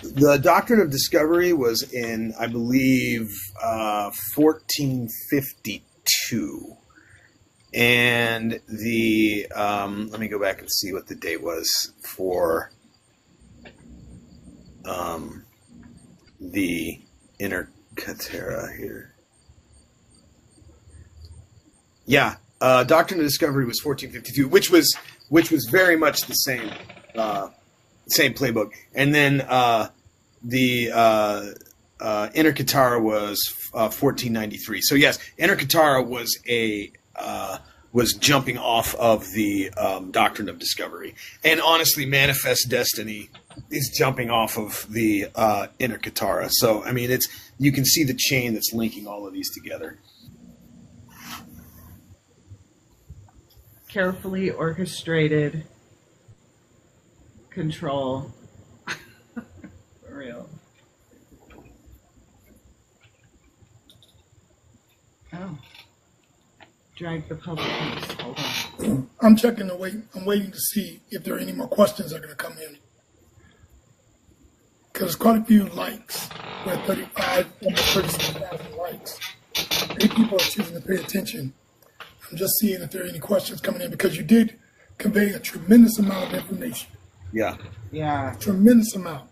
The Doctrine of Discovery was in, I believe, 1452. And the, let me go back and see what the date was for the Intercatera here. Yeah, Doctrine of Discovery was 1452, which was very much the same playbook. And then the Intercatera was 1493. So yes, Intercatera was jumping off of the Doctrine of Discovery, and honestly, Manifest Destiny is jumping off of the Intercatera. So I mean, you can see the chain that's linking all of these together. Carefully orchestrated control. For real. Oh. Drag the public piece. Hold on. I'm checking the wait. I'm waiting to see if there are any more questions that are going to come in. Because quite a few likes. We're at 35, almost 36,000 likes. Many people are choosing to pay attention. I'm just seeing if there are any questions coming in, because you did convey a tremendous amount of information. Yeah. Yeah. Tremendous amount.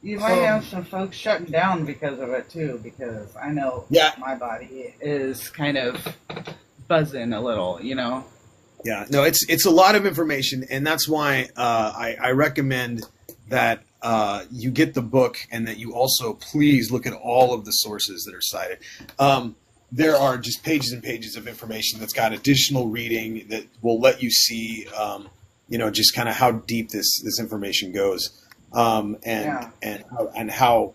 You might have some folks shutting down because of it too, because I know my body is kind of buzzing a little, you know. Yeah, no, it's a lot of information, and that's why I recommend that you get the book, and that you also please look at all of the sources that are cited. There are just pages and pages of information that's got additional reading that will let you see, just kind of how deep this information goes, and how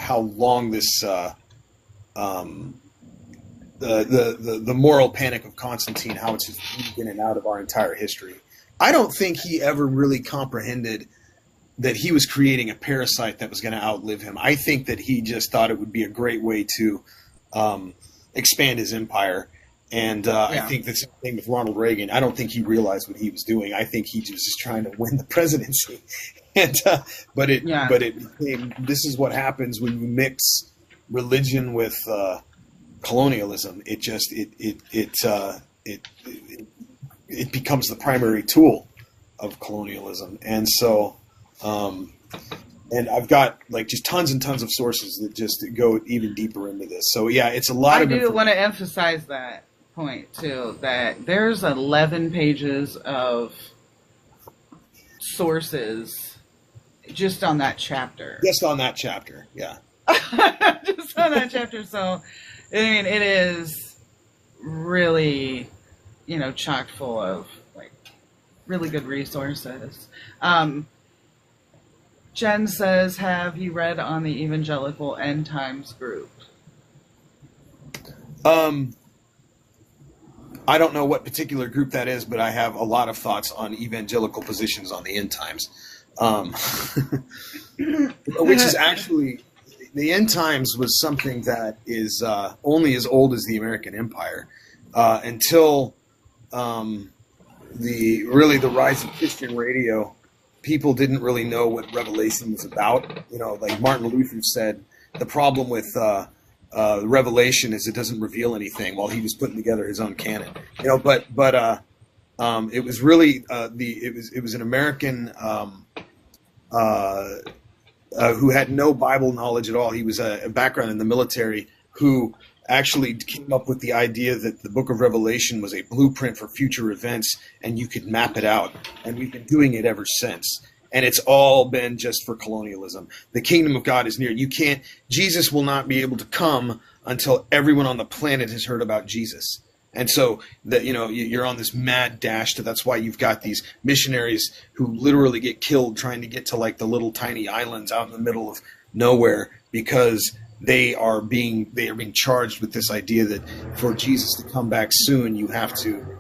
long this the moral panic of Constantine, how it's just in and out of our entire history. I don't think he ever really comprehended that he was creating a parasite that was going to outlive him. I think that he just thought it would be a great way to expand his empire. And I think that's the same with Ronald Reagan. I don't think he realized what he was doing. I think he was just trying to win the presidency. And but it became, this is what happens when you mix religion with colonialism. It just it becomes the primary tool of colonialism. And so and I've got like just tons and tons of sources that just go even deeper into this. So yeah, it's a lot of I do want to emphasize that point too, that there's 11 pages of sources just on that chapter. Just on that chapter, yeah. Just on that chapter. So I mean, it is really, chock full of like really good resources. Jen says, have you read on the Evangelical End Times group? I don't know what particular group that is, but I have a lot of thoughts on evangelical positions on the end times. Which is actually, the end times was something that is only as old as the American Empire. Until the rise of Christian radio, people didn't really know what Revelation was about. Like Martin Luther said, the problem with Revelation is it doesn't reveal anything, while he was putting together his own canon. But it was really it was an American who had no Bible knowledge at all. He was a background in the military, who actually came up with the idea that the book of Revelation was a blueprint for future events, and you could map it out. And we've been doing it ever since. And it's all been just for colonialism. The kingdom of God is near. Jesus will not be able to come until everyone on the planet has heard about Jesus. And so that, you're on this mad dash that's why you've got these missionaries who literally get killed trying to get to like the little tiny islands out in the middle of nowhere, because they are being charged with this idea that for Jesus to come back soon, you have to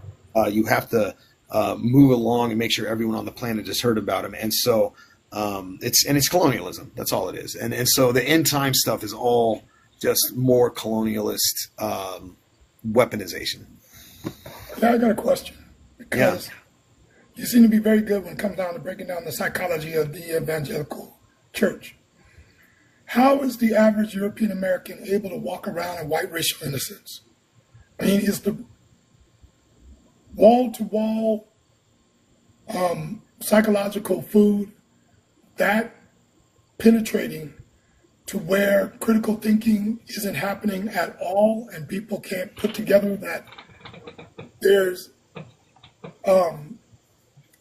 move along and make sure everyone on the planet has heard about him. And so it's colonialism. That's all it is. And so the end time stuff is all just more colonialist weaponization. Yeah, I got a question, because you seem to be very good when it comes down to breaking down the psychology of the evangelical church. How is the average European American able to walk around in white racial innocence? I mean, is the wall-to-wall psychological food that penetrating to where critical thinking isn't happening at all, and people can't put together that there's,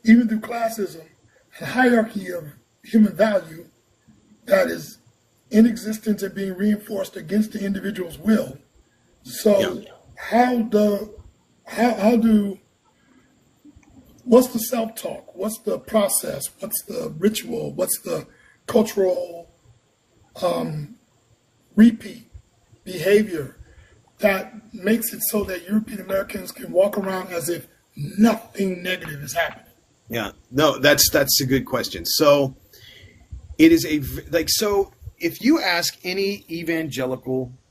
even through classism, a hierarchy of human value that is in existence and being reinforced against the individual's will. So what's the self-talk? What's the process? What's the ritual? What's the cultural repeat behavior that makes it so that European Americans can walk around as if nothing negative is happening? Yeah, no, that's a good question. So it is so if you ask any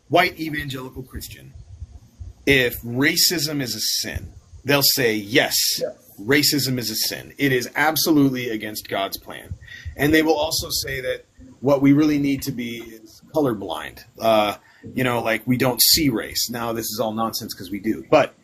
white evangelical Christian if racism is a sin, they'll say yes. Racism is a sin. It is absolutely against God's plan. And they will also say that what we really need to be is colorblind. Like we don't see race. Now, this is all nonsense because we do. But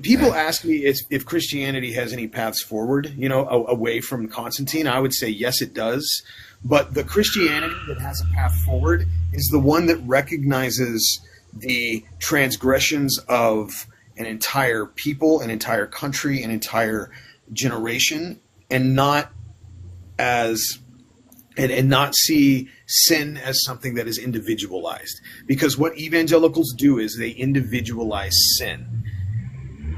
people ask me if Christianity has any paths forward, away from Constantine. I would say yes, it does. But the Christianity that has a path forward is the one that recognizes the transgressions of an entire people, an entire country, an entire generation, and not see sin as something that is individualized. Because what evangelicals do is they individualize sin.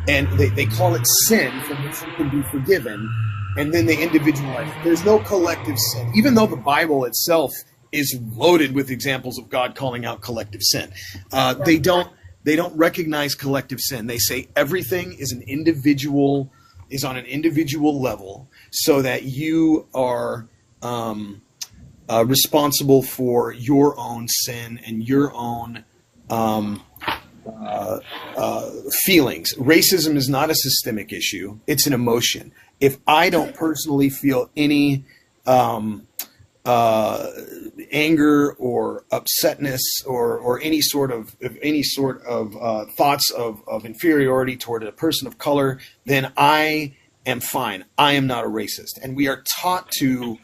And they call it sin from which it can be forgiven, and then they individualize it. There's no collective sin, even though the Bible itself is loaded with examples of God calling out collective sin. They don't recognize collective sin. They say everything is on an individual level, so that you are responsible for your own sin and your own feelings. Racism is not a systemic issue. It's an emotion. If I don't personally feel any anger or upsetness or any sort of thoughts of inferiority toward a person of color, then I am fine. I am not a racist. And we are taught to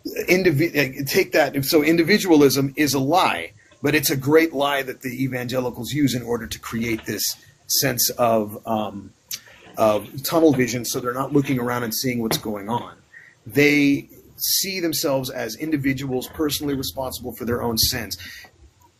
take that. So individualism is a lie, but it's a great lie that the evangelicals use in order to create this sense of tunnel vision, so they're not looking around and seeing what's going on. They see themselves as individuals personally responsible for their own sins.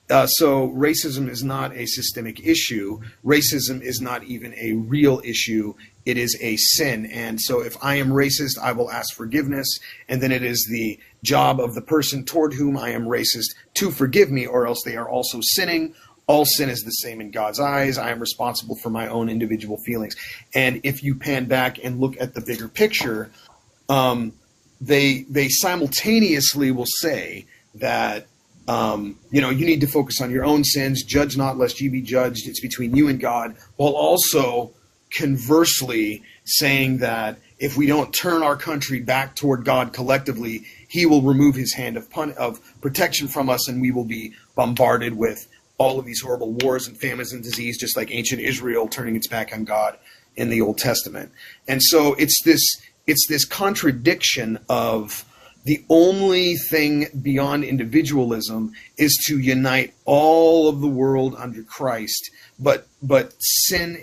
So racism is not a systemic issue. Racism is not even a real issue. It is a sin. And so if I am racist, I will ask forgiveness. And then it is the job of the person toward whom I am racist to forgive me, or else they are also sinning. All sin is the same in God's eyes. I am responsible for my own individual feelings. And if you pan back and look at the bigger picture, they simultaneously will say that you need to focus on your own sins, judge not lest you be judged. It's between you and God, while also conversely saying that if we don't turn our country back toward God collectively, he will remove his hand of protection from us, and we will be bombarded with all of these horrible wars and famines and disease, just like ancient Israel turning its back on God in the Old Testament. And so it's this contradiction of the only thing beyond individualism is to unite all of the world under Christ. But racism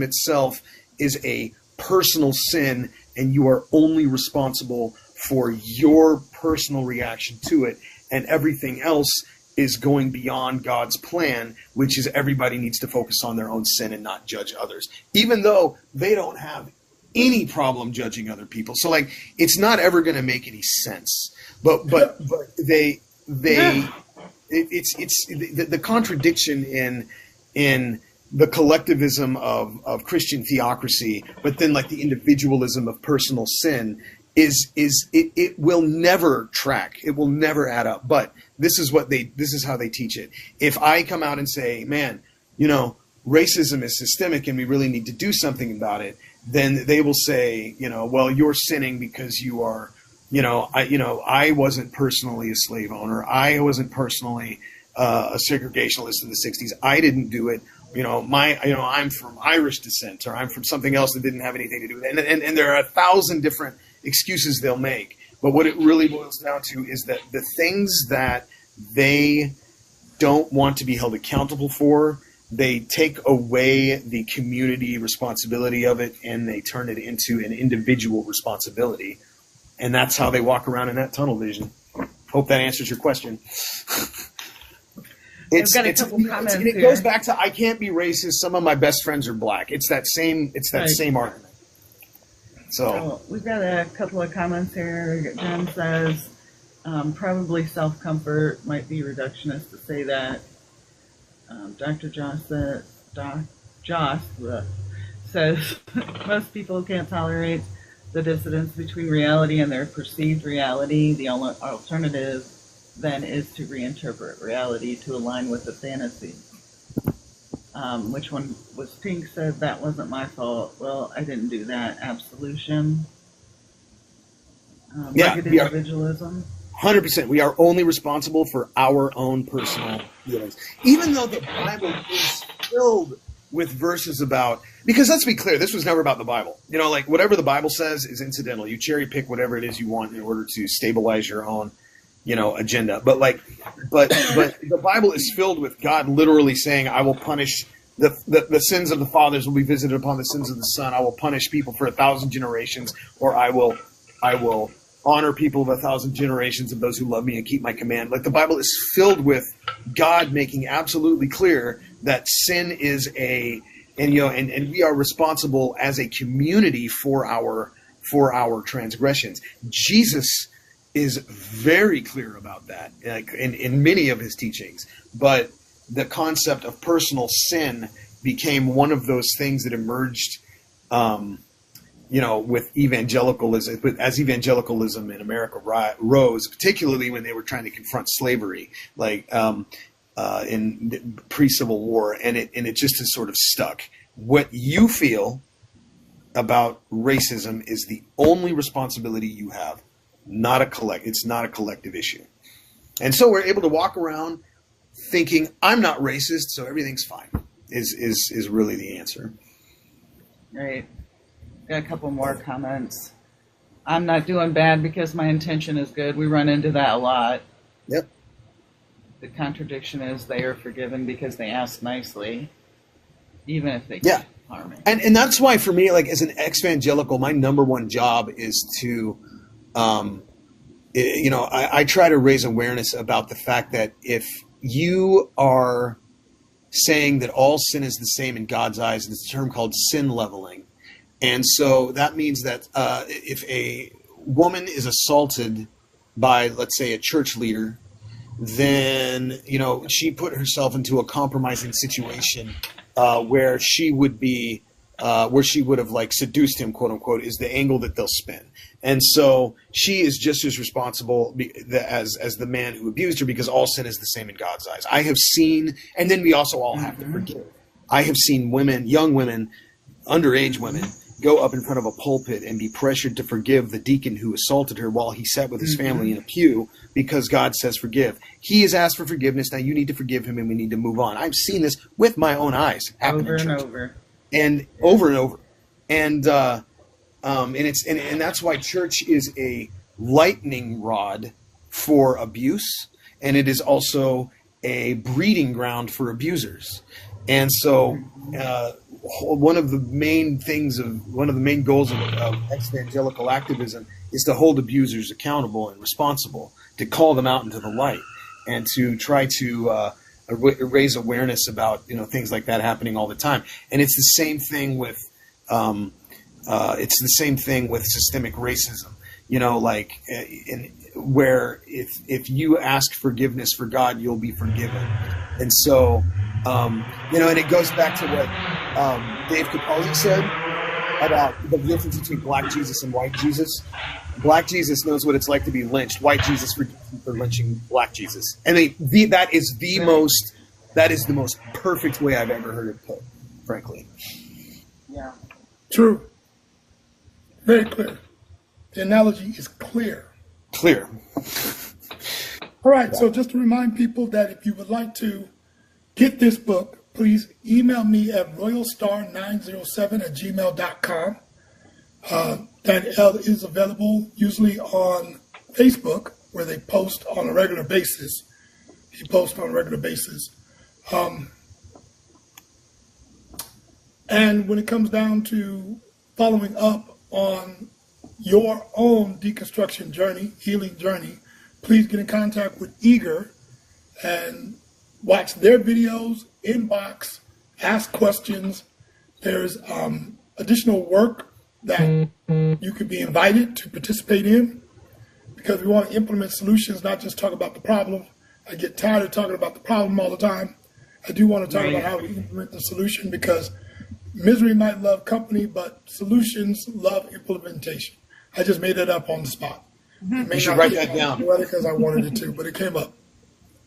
itself is a personal sin, and you are only responsible for your personal reaction to it, and everything else is going beyond God's plan, which is everybody needs to focus on their own sin and not judge others, even though they don't have any problem judging other people. So like, it's not ever going to make any sense. But it's the contradiction in the collectivism of Christian theocracy, but then like the individualism of personal sin it will never track. It will never add up. But this is how they teach it. If I come out and say, man, racism is systemic and we really need to do something about it, then they will say, well, you're sinning because you are, I wasn't personally a slave owner. I wasn't personally a segregationist in the 60s. I didn't do it. I'm from Irish descent, or I'm from something else that didn't have anything to do with it. And there are 1,000 different excuses they'll make. But what it really boils down to is that the things that they don't want to be held accountable for, they take away the community responsibility of it, and they turn it into an individual responsibility. And that's how they walk around in that tunnel vision. Hope that answers your question. I've got a couple comments it goes back to, I can't be racist. Some of my best friends are black. It's that same argument. So we've got a couple of comments here. Jen says, probably self-comfort, might be reductionist to say that. Dr. Joss says most people can't tolerate the dissonance between reality and their perceived reality. The only alternative then is to reinterpret reality to align with the fantasy. Which one was Pink said, that wasn't my fault. Well, I didn't do that. Absolution. Rugged individualism. 100%. We are only responsible for our own personal feelings. Even though the Bible is filled with verses about, because let's be clear, this was never about the Bible. Like whatever the Bible says is incidental. You cherry pick whatever it is you want in order to stabilize your own, agenda. But the Bible is filled with God literally saying, I will punish the sins of the fathers will be visited upon the sins of the son. I will punish people for 1,000 generations, or I will honor people of 1,000 generations of those who love me and keep my command. Like the Bible is filled with God making absolutely clear that sin is and we are responsible as a community for our transgressions. Jesus is very clear about that, like in many of his teachings. But the concept of personal sin became one of those things that emerged, with evangelicalism, as evangelicalism in America rose, particularly when they were trying to confront slavery, like in pre-Civil War, and it just has sort of stuck. What you feel about racism is the only responsibility you have. It's not a collective issue. And so we're able to walk around thinking I'm not racist, so everything's fine is really the answer. Right. Got a couple more comments. I'm not doing bad because my intention is good. We run into that a lot. Yep. The contradiction is they are forgiven because they ask nicely, even if they can't harm me. And that's why for me, like as an ex-evangelical, my number one job is to I try to raise awareness about the fact that if you are saying that all sin is the same in God's eyes, there's a term called sin leveling. And so that means that if a woman is assaulted by, let's say, a church leader, then, she put herself into a compromising situation where she would have like seduced him, quote unquote, is the angle that they'll spin. And so she is just as responsible as the man who abused her, because all sin is the same in God's eyes. I have seen, and then we also all have to forgive. I have seen young women, underage women, go up in front of a pulpit and be pressured to forgive the deacon who assaulted her while he sat with his family in a pew, because God says forgive. He has asked for forgiveness. Now you need to forgive him and we need to move on. I've seen this with my own eyes happen over in and church. over. And over and over. And that's why church is a lightning rod for abuse, and it is also a breeding ground for abusers. And so one of the main goals of ex-evangelical activism is to hold abusers accountable and responsible, to call them out into the light, and to try to raise awareness about things like that happening all the time. And it's the same thing with It's the same thing with systemic racism. You know, like where if you ask forgiveness for God, you'll be forgiven. And so, you know, and it goes back to what Dave Capozzi said about the difference between Black Jesus and White Jesus. Black Jesus knows what it's like to be lynched. White Jesus forgives you for lynching Black Jesus. And that is the most perfect way I've ever heard it put, frankly. Yeah. True. Very clear. The analogy is clear. Clear. All right, so just to remind people that if you would like to get this book, please email me at royalstar907@gmail.com. Danél is available usually on Facebook, where they post on a regular basis. He posts on a regular basis. And when it comes down to following up on your own deconstruction journey, healing journey, please get in contact with Eager and watch their videos, inbox, ask questions. There's additional work that you could be invited to participate in, because we want to implement solutions, not just talk about the problem. I get tired of talking about the problem all the time. I do want to talk about how we implement the solution, because misery might love company, but solutions love implementation. I just made that up on the spot. You should write that down. Because I wanted it to, but it came up.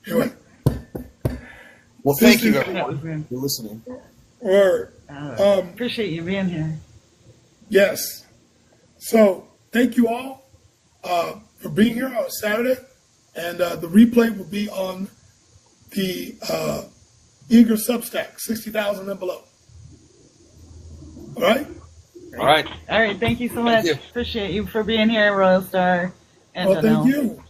Anyway. Well, thank you, everyone, for listening. Word. Appreciate you being here. Yes. So thank you all for being here on Saturday. And the replay will be on the Eager Substack, 60,000 and below. All right? All right. All right. Thank you so much. you. Appreciate you for being here, Royal Star. And Well, thank Danél. you.